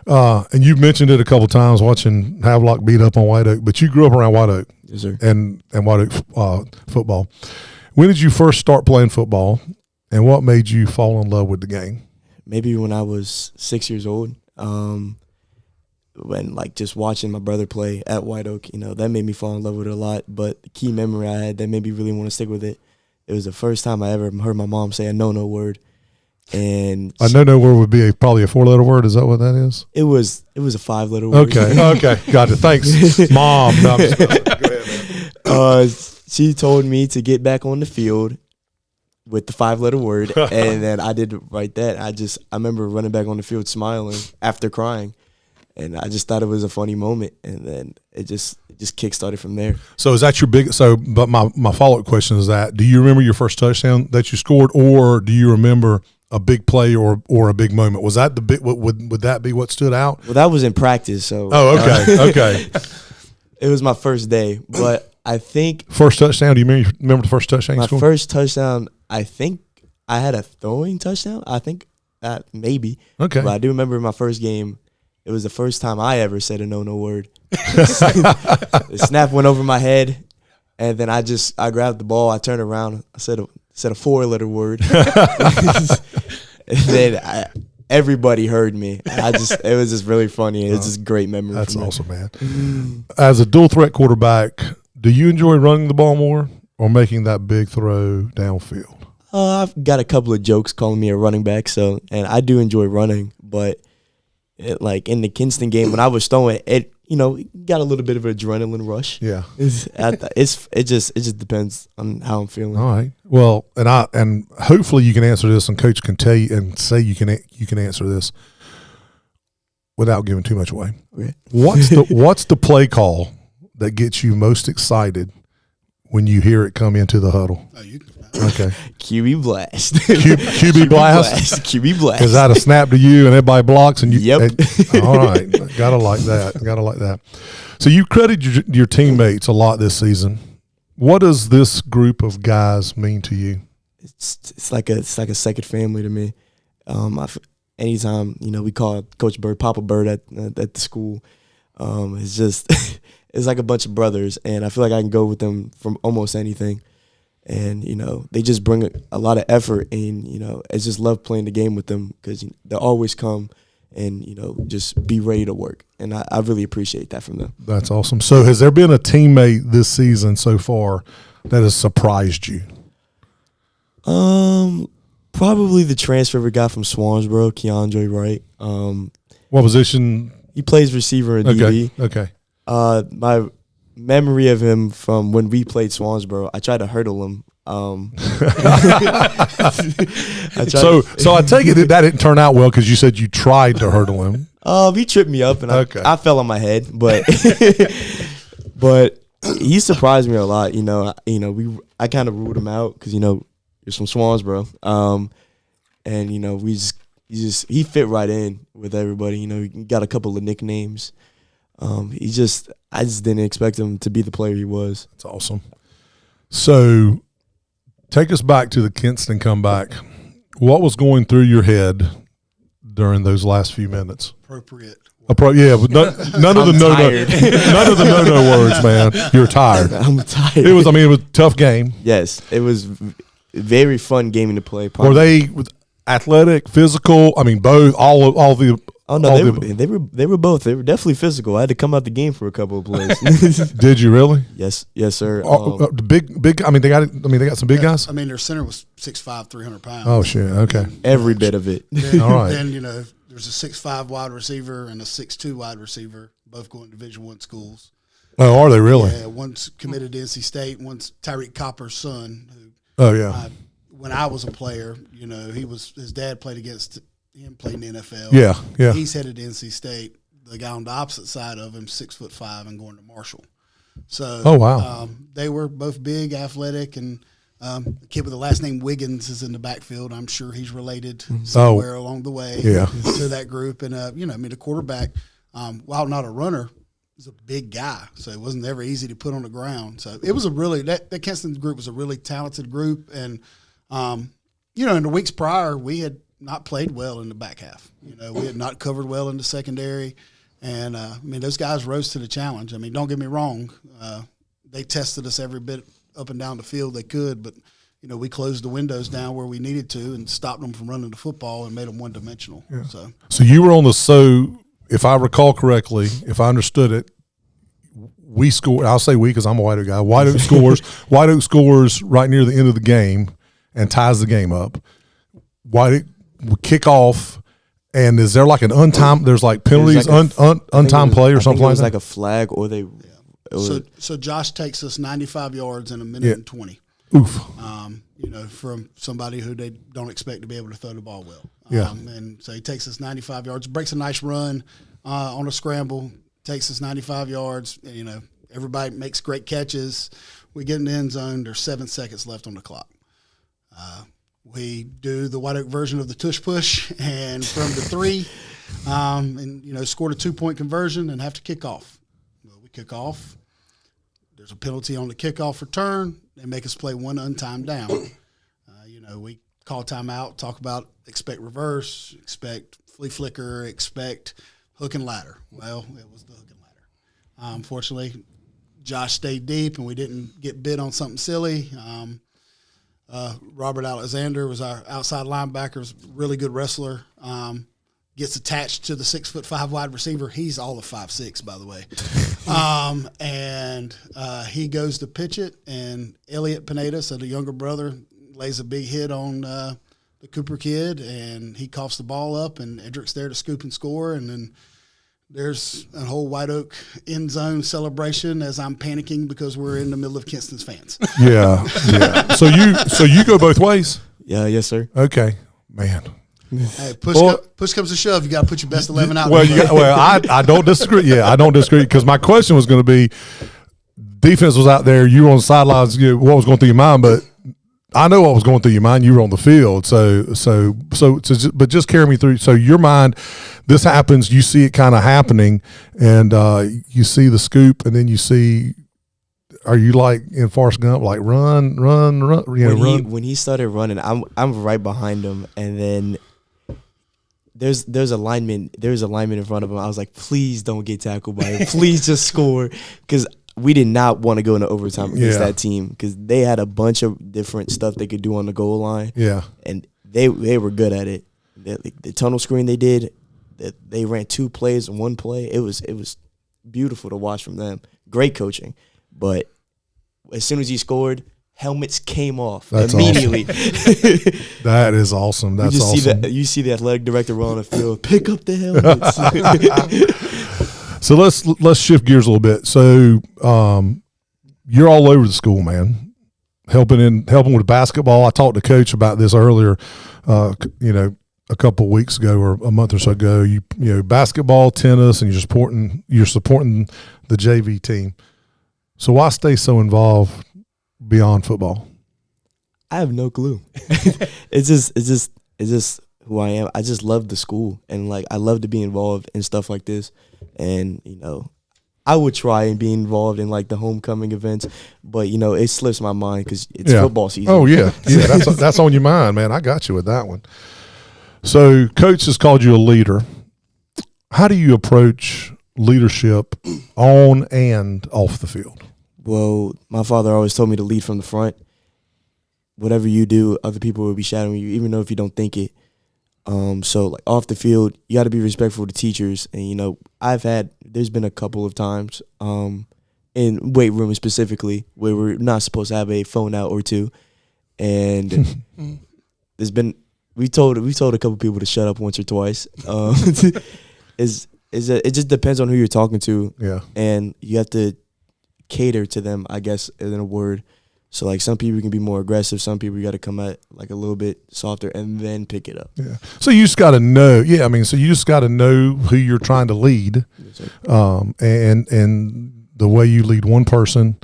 and you've mentioned it a couple times, watching Havelock beat up on White Oak, but you grew up around White Oak, Yes, sir. and White Oak football. When did you first start playing football, and what made you fall in love with the game? Maybe when I was 6 years old. When just watching my brother play at White Oak, that made me fall in love with it a lot. But the key memory I had that made me really want to stick with it, it was the first time I ever heard my mom say a no word. And a no word would be probably a 4-letter word. Is that what that is? It was a 5-letter word. Okay, got it. Thanks, Mom. No, go ahead, man. She told me to get back on the field with the 5-letter word, and then I did right that. I remember running back on the field smiling after crying, and I just thought it was a funny moment, and then it just kick-started from there. So is that your big? But my follow-up question is that: do you remember your first touchdown that you scored, or do you remember a big play or a big moment? Was that the big? Would that be what stood out? Well, that was in practice. So. Oh, okay. It was my first day, but I think first touchdown. Do you remember the first touchdown you scored? My first touchdown, I think I had a throwing touchdown. I think maybe. Okay. But I do remember my first game. It was the first time I ever said a no word. The snap went over my head, and then I grabbed the ball. I turned around. I said a 4-letter word. And then everybody heard me. And it was just really funny. It's just a great memory. That's awesome, man. As a dual threat quarterback, do you enjoy running the ball more or making that big throw downfield? I've got a couple of jokes calling me a running back, and I do enjoy running, but in the Kinston game when I was throwing it, got a little bit of an adrenaline rush. Yeah, it just depends on how I'm feeling. All right. Well, and hopefully you can answer this, and Coach can tell you and say you can answer this without giving too much away. Okay. What's the play call that gets you most excited when you hear it come into the huddle? Oh, you can. Okay. QB blast. QB blast. QB blast. Is that a snap to you and everybody blocks and you? Yep. All right. Gotta like that. So you credited your teammates a lot this season. What does this group of guys mean to you? It's like a second family to me. Anytime we call Coach Bird Papa Bird at the school, it's just it's like a bunch of brothers, and I feel like I can go with them from almost anything. And, they just bring a lot of effort, and, I just love playing the game with them because they always come and, just be ready to work. And I really appreciate that from them. That's awesome. So has there been a teammate this season so far that has surprised you? Probably the transfer guy from Swansboro, Keandre Wright. What position? He plays receiver and DB. Okay. My memory of him from when we played Swansboro, I tried to hurdle him. So I take it that didn't turn out well because you said you tried to hurdle him. He tripped me up and Okay. I fell on my head, but but he surprised me a lot. I kind of ruled him out because you're from Swansboro, and he fit right in with everybody. He got a couple of nicknames. I just didn't expect him to be the player he was. That's awesome. So take us back to the Kinston comeback. What was going through your head during those last few minutes? Appropriate. But none of the no words, man. You're tired. I'm tired. It was a tough game. Yes, it was very fun game to play. Were they athletic, physical? Both. All the. Oh no, they were both. They were definitely physical. I had to come out the game for a couple of plays. Did you really? Yes, sir. The big. They got some big guys. Their center was 6'5", 300 pounds. Oh shit. Okay. Every bit of it. Then, all right. Then there's a 6'5" wide receiver and a 6'2" wide receiver, both going to Division I schools. Oh, are they really? Yeah, one's committed to NC State. One's Tyreek Copper's son. Oh yeah. When I was a player, his dad played against him, played in the NFL. Yeah. He's headed to NC State. The guy on the opposite side of him, 6'5" and going to Marshall. So, oh wow. They were both big, athletic, and the kid with the last name Wiggins is in the backfield. I'm sure he's related somewhere along the way to that group. And the quarterback, while not a runner, is a big guy, so it wasn't ever easy to put on the ground. So it was that Kinston group was a really talented group, and in the weeks prior we had not played well in the back half. We had not covered well in the secondary, and those guys rose to the challenge. Don't get me wrong, they tested us every bit up and down the field they could, but we closed the windows down where we needed to and stopped them from running the football and made them one-dimensional. Yeah. So you were on if I recall correctly, if I understood it, we scored. I'll say we because I'm a White Oak guy. White Oak scores. White Oak scores right near the end of the game and ties the game up. White Oak would kick off, and is there like an untimed? There's like penalties, untimed play or something like that. It was like a flag, or they. Yeah. So Josh takes us 95 yards in a minute and 20. Oof. From somebody who they don't expect to be able to throw the ball well. Yeah. And so he takes us 95 yards, breaks a nice run on a scramble, takes us 95 yards. Everybody makes great catches. We get in the end zone. There's 7 seconds left on the clock. We do the White Oak version of the tush push, and from the 3, scored a 2-point conversion and have to kick off. Well, we kick off. There's a penalty on the kickoff return. They make us play one untimed down. We call timeout, talk about expect reverse, expect flea flicker, expect hook and ladder. Well, it was the hook and ladder. Unfortunately, Josh stayed deep, and we didn't get bit on something silly. Robert Alexander was our outside linebacker, was a really good wrestler. Gets attached to the 6'5" wide receiver. He's all of 5'6", by the way. And he goes to pitch it, and Elliot Pineda, so the younger brother, lays a big hit on the Cooper kid, and he coughs the ball up, and Edric's there to scoop and score, and then there's a whole White Oak end zone celebration as I'm panicking because we're in the middle of Kinston's fans. Yeah. So you go both ways? Yeah, yes, sir. Okay, man. Hey, push comes to shove. You got to put your best 11 out. I don't disagree. Yeah, I don't disagree because my question was going to be, defense was out there. You were on the sidelines. What was going through your mind? But I know what was going through your mind. You were on the field. But just carry me through. So your mind, this happens. You see it kind of happening, and you see the scoop, and then you see. Are you like in Forrest Gump, like run? When he started running, I'm right behind him, and then there's a lineman in front of him. I was like, please don't get tackled by him. Please just score, because we did not want to go into overtime against that team because they had a bunch of different stuff they could do on the goal line. Yeah, and they were good at it. The tunnel screen they did, they ran 2 plays in 1 play. It was beautiful to watch from them. Great coaching, but as soon as he scored, helmets came off immediately. Awesome. That is awesome. That's awesome. You see the athletic director roll on the field, pick up the helmets. So let's shift gears a little bit. So you're all over the school, man, helping with basketball. I talked to Coach about this earlier. A couple of weeks ago or a month or so ago. You know, basketball, tennis, and you're supporting the JV team. So why stay so involved beyond football? I have no clue. It's just who I am. I just love the school, and like I love to be involved in stuff like this. And I would try and be involved in like the homecoming events, but it slips my mind because it's football season. Oh yeah, that's on your mind, man. I got you with that one. So Coach has called you a leader. How do you approach leadership on and off the field? Well, my father always told me to lead from the front. Whatever you do, other people will be shadowing you, even though if you don't think it. So like off the field, you got to be respectful to teachers. And there's been a couple of times in weight room specifically where we're not supposed to have a phone out or two, and we told a couple people to shut up once or twice. It just depends on who you're talking to. Yeah, and you have to cater to them, I guess, in a word. So like some people can be more aggressive, some people you got to come at like a little bit softer and then pick it up. Yeah. So you just got to know. Yeah, I mean, so you just got to know who you're trying to lead, and the way you lead one person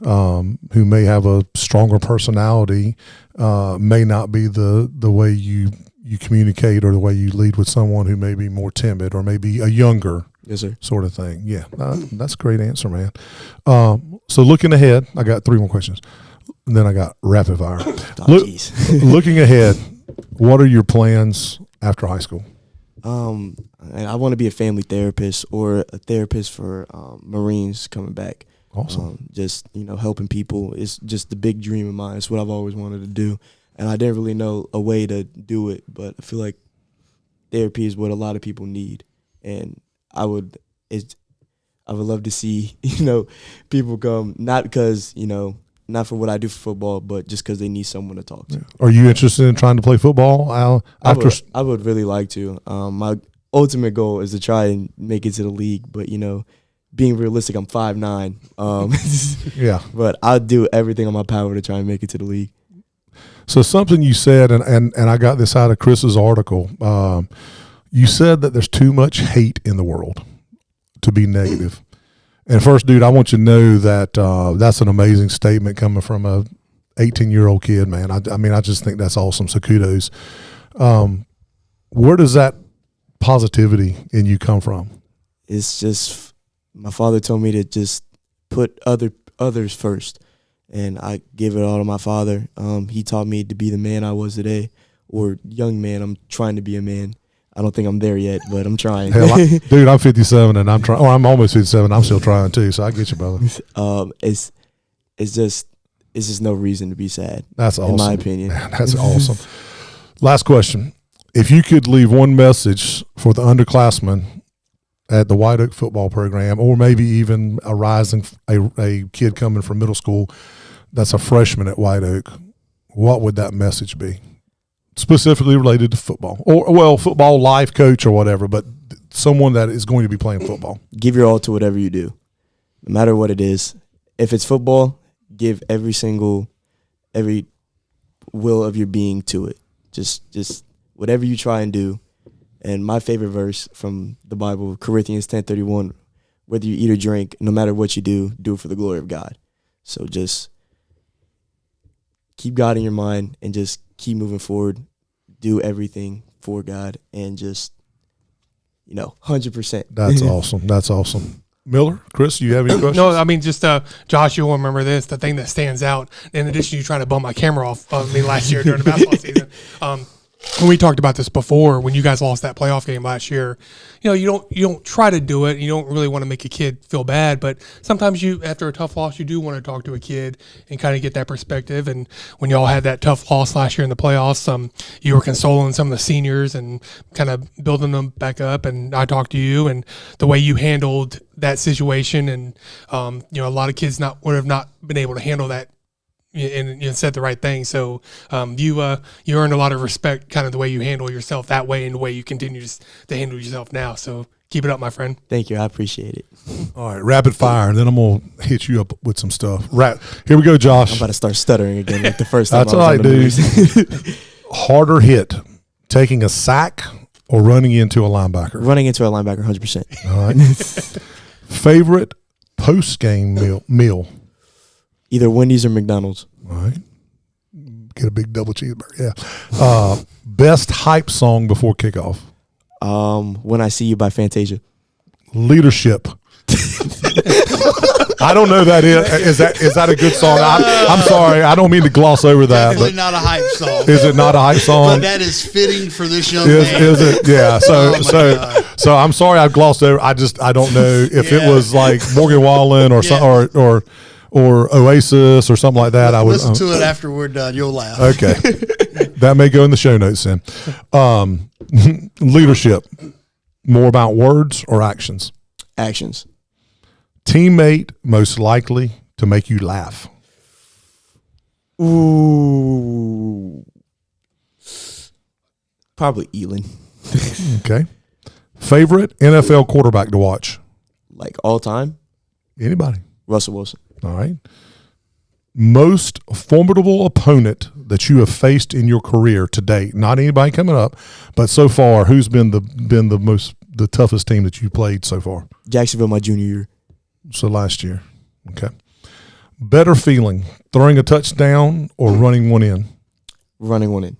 who may have a stronger personality may not be the way you communicate or the way you lead with someone who may be more timid or maybe a younger sort of thing. Yeah, that's a great answer, man. So looking ahead, I got 3 more questions. And then I got rapid fire. Looking ahead, what are your plans after high school? I want to be a family therapist or a therapist for Marines coming back. Awesome. Just helping people is just the big dream of mine. It's what I've always wanted to do, and I didn't really know a way to do it, but I feel like therapy is what a lot of people need, and I would love to see people come not because not for what I do for football, but just because they need someone to talk to. Yeah. Are you interested in trying to play football after? I would really like to. My ultimate goal is to try and make it to the league, but being realistic, I'm 5'9". Yeah. But I'll do everything on my power to try and make it to the league. So something you said, and I got this out of Chris's article. You said that there's too much hate in the world to be negative. And first, dude, I want you to know that that's an amazing statement coming from a 18-year-old kid, man. I mean, I just think that's awesome. So kudos. Where does that positivity in you come from? It's just my father told me to just put others first, and I give it all to my father. He taught me to be the man I was today, or young man. I'm trying to be a man. I don't think I'm there yet, but I'm trying. Hell, dude, I'm 57 and I'm trying. Or I'm almost 57. I'm still trying too. So I get you, brother. It's just no reason to be sad. That's awesome, in my opinion. Man, that's awesome. Last question: if you could leave one message for the underclassmen at the White Oak football program, or maybe even a kid coming from middle school that's a freshman at White Oak, what would that message be? Specifically related to football, or football life coach or whatever, but someone that is going to be playing football. Give your all to whatever you do, no matter what it is. If it's football, give every will of your being to it. Just whatever you try and do. And my favorite verse from the Bible, Corinthians 10:31, whether you eat or drink, no matter what you do it for the glory of God. So just keep God in your mind and just keep moving forward. Do everything for God and just, 100%. That's awesome. That's awesome. Miller, Chris, you have any questions? No, I mean, just Josh, you'll remember this. The thing that stands out, in addition to you trying to bum my camera off of me last year during the basketball season, when we talked about this before, when you guys lost that playoff game last year, you don't try to do it. You don't really want to make a kid feel bad, but sometimes after a tough loss, you do want to talk to a kid and kind of get that perspective. And when y'all had that tough loss last year in the playoffs, you were consoling some of the seniors and kind of building them back up. And I talked to you and the way you handled that situation, and a lot of kids would have not been able to handle that. And you said the right thing. So you earned a lot of respect, kind of the way you handle yourself that way and the way you continue to handle yourself now. So Keep it up, my friend. Thank you. I appreciate it. All right, rapid fire, and then I'm gonna hit you up with some stuff. Here we go, Josh. I'm about to start stuttering again like the first time. That's all right, dude. Harder hit, taking a sack or running into a linebacker. Running into a linebacker, 100%. All right. Favorite post-game meal. Either Wendy's or McDonald's. All right. Get a big double cheeseburger. Yeah. Best hype song before kickoff. When I See You by Fantasia. Leadership. I don't know that is that a good song? I'm sorry, I don't mean to gloss over that. Definitely not a hype song. Is it not a hype song? But that is fitting for this young man. Is it? Yeah. So God. so I'm sorry I glossed over. I don't know if it was like Morgan Wallen or or Oasis or something like that. I would listen to it after we're done. You'll laugh. Okay. That may go in the show notes then. Leadership. More about words or actions? Actions. Teammate most likely to make you laugh. Ooh. Probably Elon. Okay. Favorite NFL quarterback to watch? Like all time? Anybody. Russell Wilson. All right. Most formidable opponent that you have faced in your career to date. Not anybody coming up, but so far, who's been the toughest team that you played so far? Jacksonville, my junior year. So last year. Okay. Better feeling, throwing a touchdown or running one in? Running one in.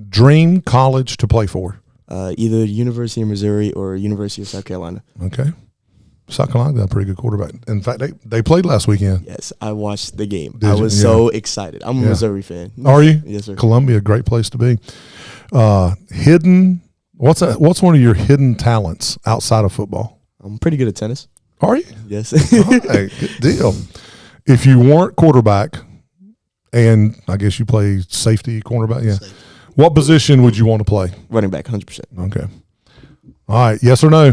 Dream college to play for? Either University of Missouri or University of South Carolina. Okay. South Carolina got a pretty good quarterback. In fact, they played last weekend. Yes, I watched the game. Did I you? was so excited. I'm a Missouri fan. Are you? Yes, sir. Columbia, great place to be. Hidden. What's one of your hidden talents outside of football? I'm pretty good at tennis. Are you? Yes. All right, good deal. If you weren't quarterback, and I guess you play safety, cornerback, yeah. Safety. What position would you want to play? Running back, 100%. Okay. All right. Yes or no?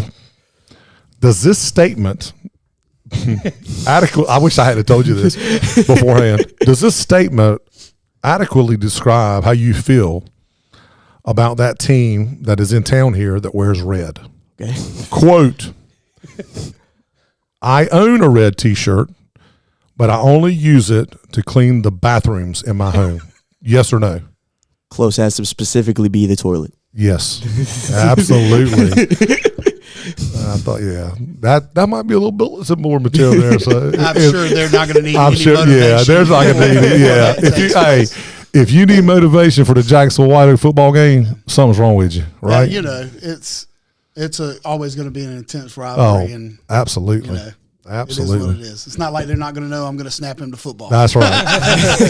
Does this statement adequate? I wish I had told you this beforehand. Does this statement adequately describe how you feel about that team that is in town here that wears red? Okay. Quote, I own a red T-shirt, but I only use it to clean the bathrooms in my home. Yes or no? Close has to specifically be the toilet. Yes, absolutely. I thought, that might be a little bit some more material there. So I'm sure they're not going to need I'm any sure, motivation. there's not going to need it. Yeah, if you need motivation for the Jacksonville White Oak football game, something's wrong with you, right? Yeah, it's always going to be an intense rivalry, and absolutely. It Absolutely. is what it is. It's not like they're not going to know I'm going to snap him to football. That's right.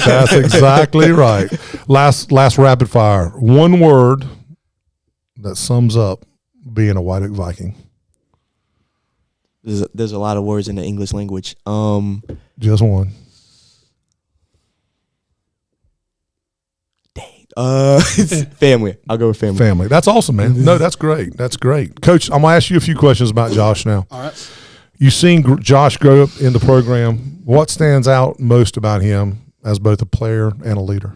That's exactly right. Last rapid fire. One word that sums up being a White Oak Viking. There's a lot of words in the English language. Just one. Family. I'll go with family. Family. That's awesome, man. No, that's great. That's great. Coach, I'm going to ask you a few questions about Josh now. All right. You've seen Josh grow up in the program. What stands out most about him as both a player and a leader?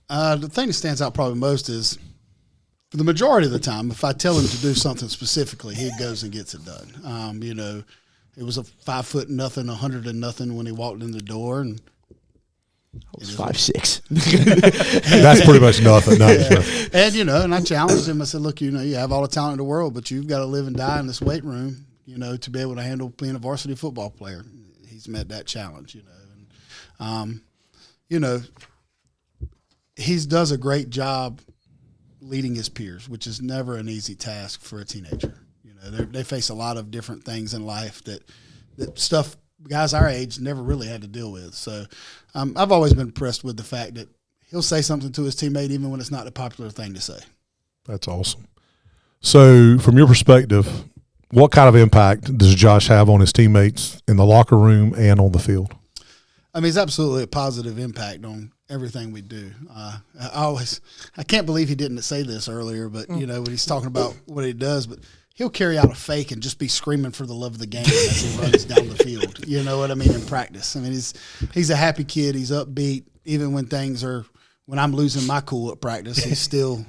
The thing that stands out probably most is, for the majority of the time, if I tell him to do something specifically, he goes and gets it done. It was a 5'0" nothing, 100 and nothing when he walked in the door, and I was 5'6". That's pretty much nothing. No, And and I challenged him. I said, "Look, you have all the talent in the world, but you've got to live and die in this weight room, to be able to handle being a varsity football player." He's met that challenge, and he does a great job leading his peers, which is never an easy task for a teenager. They face a lot of different things in life that stuff guys our age never really had to deal with. So I've always been impressed with the fact that he'll say something to his teammate even when it's not the popular thing to say. That's awesome. So from your perspective, what kind of impact does Josh have on his teammates in the locker room and on the field? It's absolutely a positive impact on everything we do. I can't believe he didn't say this earlier, but when he's talking about what he does, but he'll carry out a fake and just be screaming for the love of the game as he runs down the field. You know what I mean? In practice. He's a happy kid. He's upbeat. Even when I'm losing my cool at practice, he's still,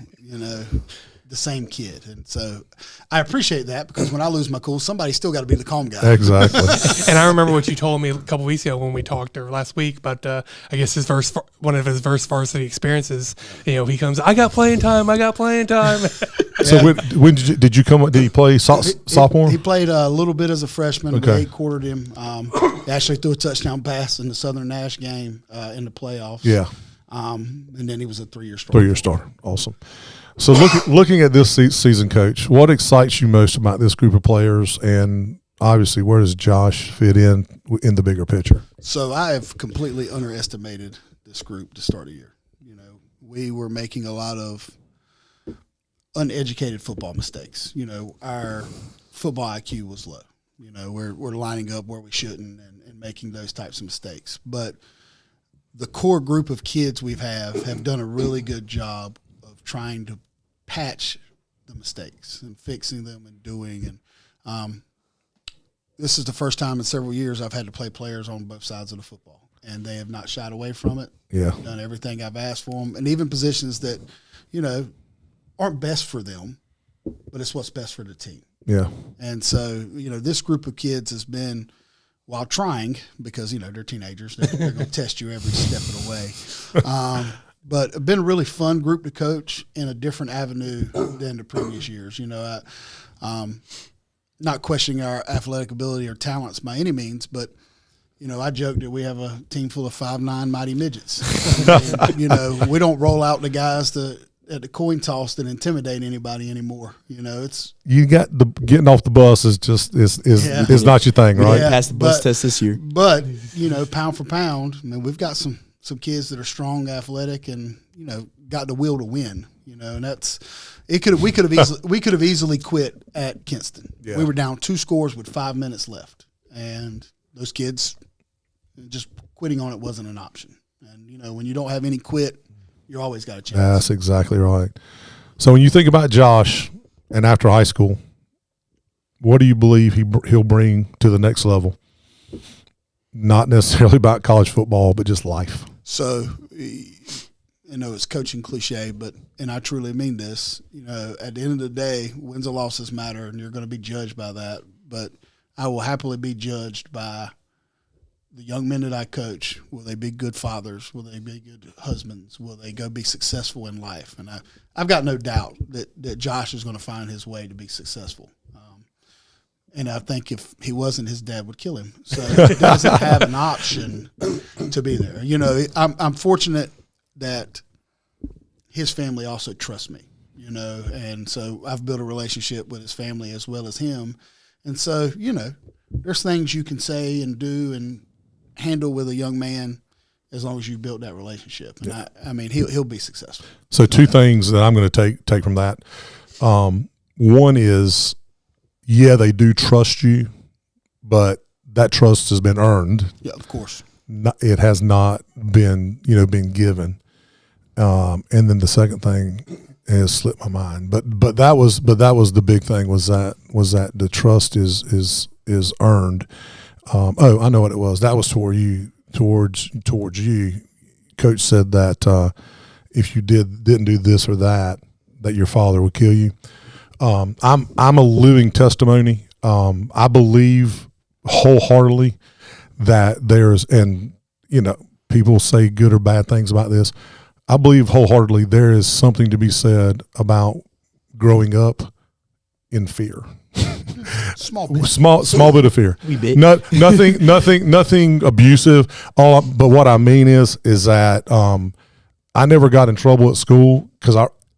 the same kid. And so I appreciate that, because when I lose my cool, somebody's still got to be the calm guy. Exactly. And I remember what you told me a couple weeks ago when we talked, or last week, about I guess one of his first varsity experiences. He comes, I got playing time. So when did you come? Did he play sophomore? He played a little bit as a freshman. Okay. We 8-quartered him. He actually threw a touchdown pass in the Southern Nash game in the playoffs. Yeah. And then he was a 3-year starter. 3-year starter. Awesome. So looking at this season, Coach, what excites you most about this group of players, and obviously where does Josh fit in the bigger picture? So I have completely underestimated this group to start a year. We were making a lot of uneducated football mistakes. Our football IQ was low. We're lining up where we shouldn't and making those types of mistakes. But the core group of kids we have done a really good job of trying to patch the mistakes and fixing them and doing. And this is the first time in several years I've had to play players on both sides of the football, and they have not shied away from it. Yeah, done everything I've asked for them, and even positions that aren't best for them, but it's what's best for the team. Yeah. And so this group of kids has been, while trying, because they're teenagers, they're going to test you every step of the way. But been a really fun group to coach in a different avenue than the previous years. Not questioning our athletic ability or talents by any means, but I joke that we have a team full of 5'9" mighty midgets. And, we don't roll out the guys at the coin toss that intimidate anybody anymore. You got getting off the bus is just is not your thing, right? Yeah, Passed the bus test this year. But pound for pound, we've got some kids that are strong, athletic, and got the will to win. And that's it. We could have easily quit at Kinston. Yeah. We were down 2 scores with 5 minutes left, and those kids, just quitting on it wasn't an option. And when you don't have any quit, you always got a chance. That's exactly right. So when you think about Josh and after high school, what do you believe he'll bring to the next level? Not necessarily about college football, but just life. So, it's coaching cliche, and I truly mean this, at the end of the day, wins or losses matter, and you're going to be judged by that. But I will happily be judged by the young men that I coach. Will they be good fathers? Will they be good husbands? Will they go be successful in life? And I've got no doubt that Josh is going to find his way to be successful. And I think if he wasn't, his dad would kill him. So he doesn't have an option to be there. I'm fortunate that his family also trusts me, and so I've built a relationship with his family as well as him. And so, there's things you can say and do and handle with a young man as long as you built that relationship. And I mean, he'll be successful. So 2 things that I'm going to take from that. One is, they do trust you, but that trust has been earned. Yeah, of course. It has not been, been given. And then the second thing has slipped my mind, but that was the big thing was that the trust is earned. I know what it was. That was towards you. Coach said that if you didn't do this or that your father would kill you. I'm a living testimony. I believe wholeheartedly that there's, and people say good or bad things about this. I believe wholeheartedly there is something to be said about growing up in fear. Small bit. Small bit of fear. Nothing abusive. But what I mean is that I never got in trouble at school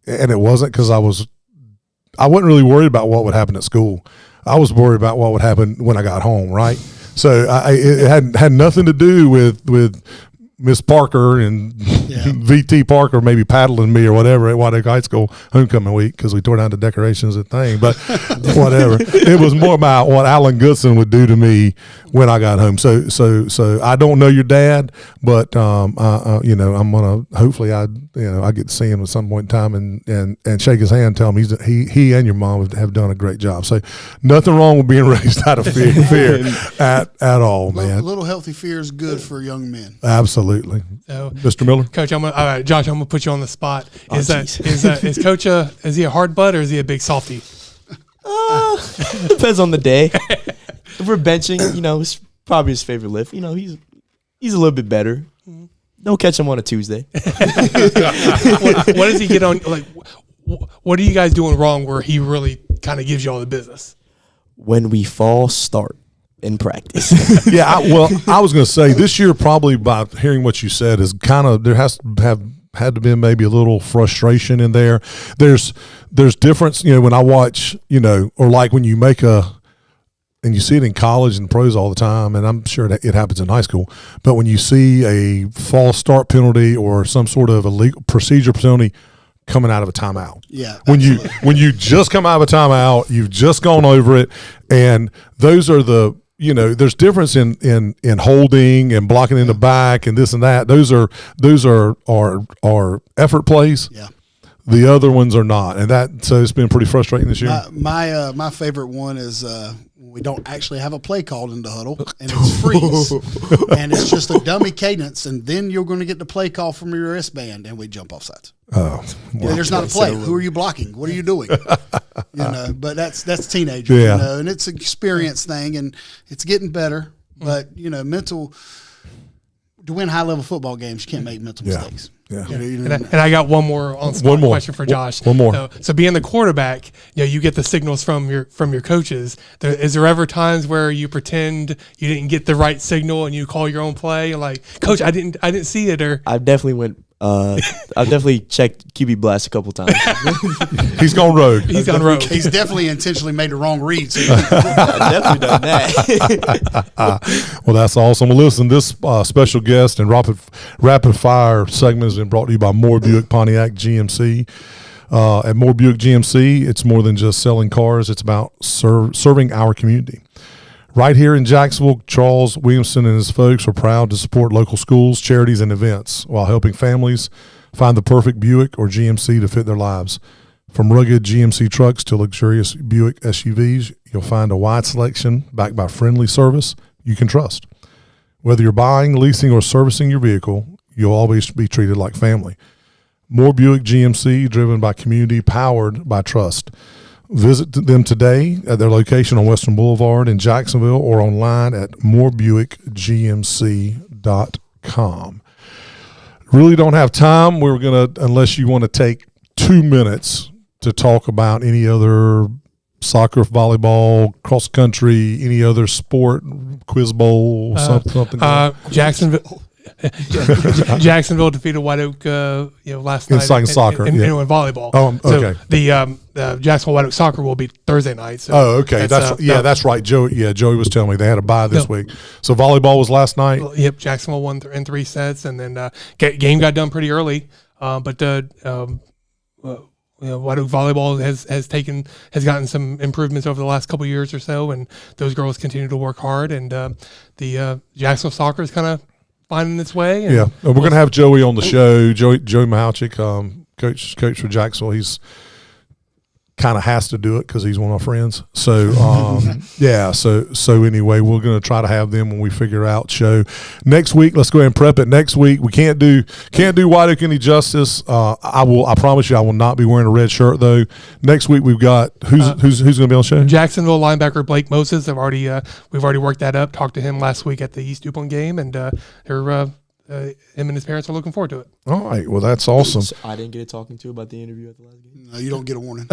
and it wasn't because I wasn't really worried about what would happen at school. I was worried about what would happen when I got home. Right. So it had nothing to do with Miss Parker and VT Parker maybe paddling me or whatever at White Oak High School homecoming week because we tore down the decorations and thing. But whatever, it was more about what Alan Goodson would do to me when I got home. So I don't know your dad, but I'm gonna hopefully I get to see him at some point in time and shake his hand, tell him he and your mom have done a great job. So nothing wrong with being raised out of fear at all, man. A little healthy fear is good for young men. Absolutely. So, Mr. Miller? Coach, Josh, I'm gonna put you on the spot. Oh, Is Coach is he a hard butt or is he a big softy? Depends on the day. If we're benching, it's probably his favorite lift. He's a little bit better. Don't catch him on a Tuesday. What does he get on? Like, what are you guys doing wrong where he really kind of gives you all the business? When we false start in practice. Yeah, I was going to say this year probably by hearing what you said is kind of there has to have had to be maybe a little frustration in there. There's difference, when I watch, or like when you make and you see it in college and pros all the time, and I'm sure it happens in high school, but when you see a false start penalty or some sort of illegal procedure penalty coming out of a timeout. Yeah. When you just come out of a timeout, you've just gone over it, and those are there's difference in holding and blocking in the back and this and that. Those are effort plays. Yeah. The other ones are not, and so it's been pretty frustrating this year. My favorite one is we don't actually have a play called in the huddle, and it's freeze, and it's just a dummy cadence, and then you're going to get the play call from your wristband, and we jump off sides. Oh, well, there's not a play. Who are you blocking? What are you doing? But that's teenagers, and it's an experience thing, and it's getting better. But mental to win high level football games, you can't make mental mistakes. Yeah. And I got one more question for Josh. One more. So being the quarterback, you get the signals from your coaches. Is there ever times where you pretend you didn't get the right signal and you call your own play, like, Coach, I didn't see it, or I've definitely checked QB blast a couple times. He's gone rogue. He's definitely intentionally made the wrong read. So I've definitely done that. Well, that's awesome. Well, listen, this special guest and rapid fire segment has been brought to you by Moore Buick Pontiac GMC. At Moore Buick GMC, it's more than just selling cars. It's about serving our community. Right here in Jacksonville, Charles Williamson and his folks are proud to support local schools, charities, and events while helping families find the perfect Buick or GMC to fit their lives. From rugged GMC trucks to luxurious Buick SUVs, you'll find a wide selection backed by friendly service you can trust. Whether you're buying, leasing, or servicing your vehicle, you'll always be treated like family. More Buick GMC, driven by community, powered by trust. Visit them today at their location on Western Boulevard in Jacksonville or online at morebuickgmc.com. Really don't have time. We're going to, unless you want to take 2 minutes to talk about any other soccer, volleyball, cross country, any other sport, quiz bowl, something. Jacksonville defeated White Oak, last night in soccer, in volleyball. Oh, okay. So the Jacksonville White Oak soccer will be Thursday night. So okay. That's right. Joey was telling me they had a bye this week. So volleyball was last night. Yep. Jacksonville won in 3 sets, and then game got done pretty early. But White Oak volleyball has gotten some improvements over the last couple of years or so, and those girls continue to work hard. And the Jacksonville soccer is kind of finding its way. And we're going to have Joey on the show. Joey Michalczyk, coach for Jacksonville. He's kind of has to do it because he's one of my friends. So So anyway, we're going to try to have them when we figure out show next week. Let's go ahead and prep it next week. We can't do White Oak any justice. I promise you, I will not be wearing a red shirt though. Next week we've got who's going to be on the show? Jacksonville linebacker Blake Moses. We've already worked that up. Talked to him last week at the East DuPont game, and him and his parents are looking forward to it. All right. Well, that's awesome. So I didn't get a talking to about the interview at the last game. No, you don't get a warning.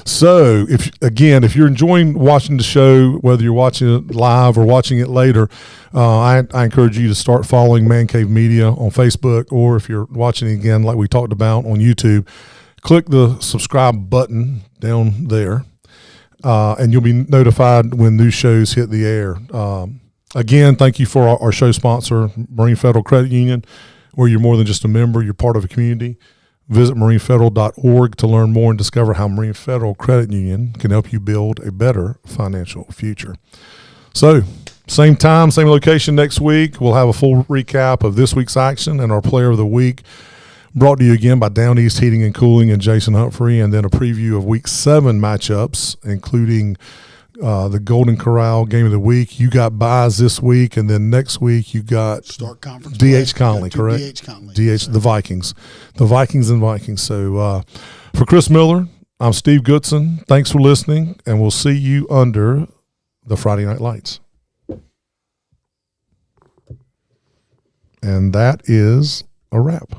So, if you're enjoying watching the show, whether you're watching it live or watching it later, I encourage you to start following Man Cave Media on Facebook, or if you're watching it again, like we talked about on YouTube, click the subscribe button down there, and you'll be notified when new shows hit the air. Again, thank you for our show sponsor, Marine Federal Credit Union, where you're more than just a member, you're part of a community. Visit marinefederal.org to learn more and discover how Marine Federal Credit Union can help you build a better financial future. So, same time, same location next week. We'll have a full recap of this week's action and our player of the week, brought to you again by Down East Heating and Cooling and Jason Humphrey, and then a preview of Week 7 matchups, including the Golden Corral Game of the Week. You got buys this week, and then next week you got Start conference. DH Conley, Got correct? DH Conley. DH, the Vikings. The Vikings and Vikings. So for Chris Miller, I'm Steve Goodson. Thanks for listening, and we'll see you under the Friday Night Lights. And that is a wrap.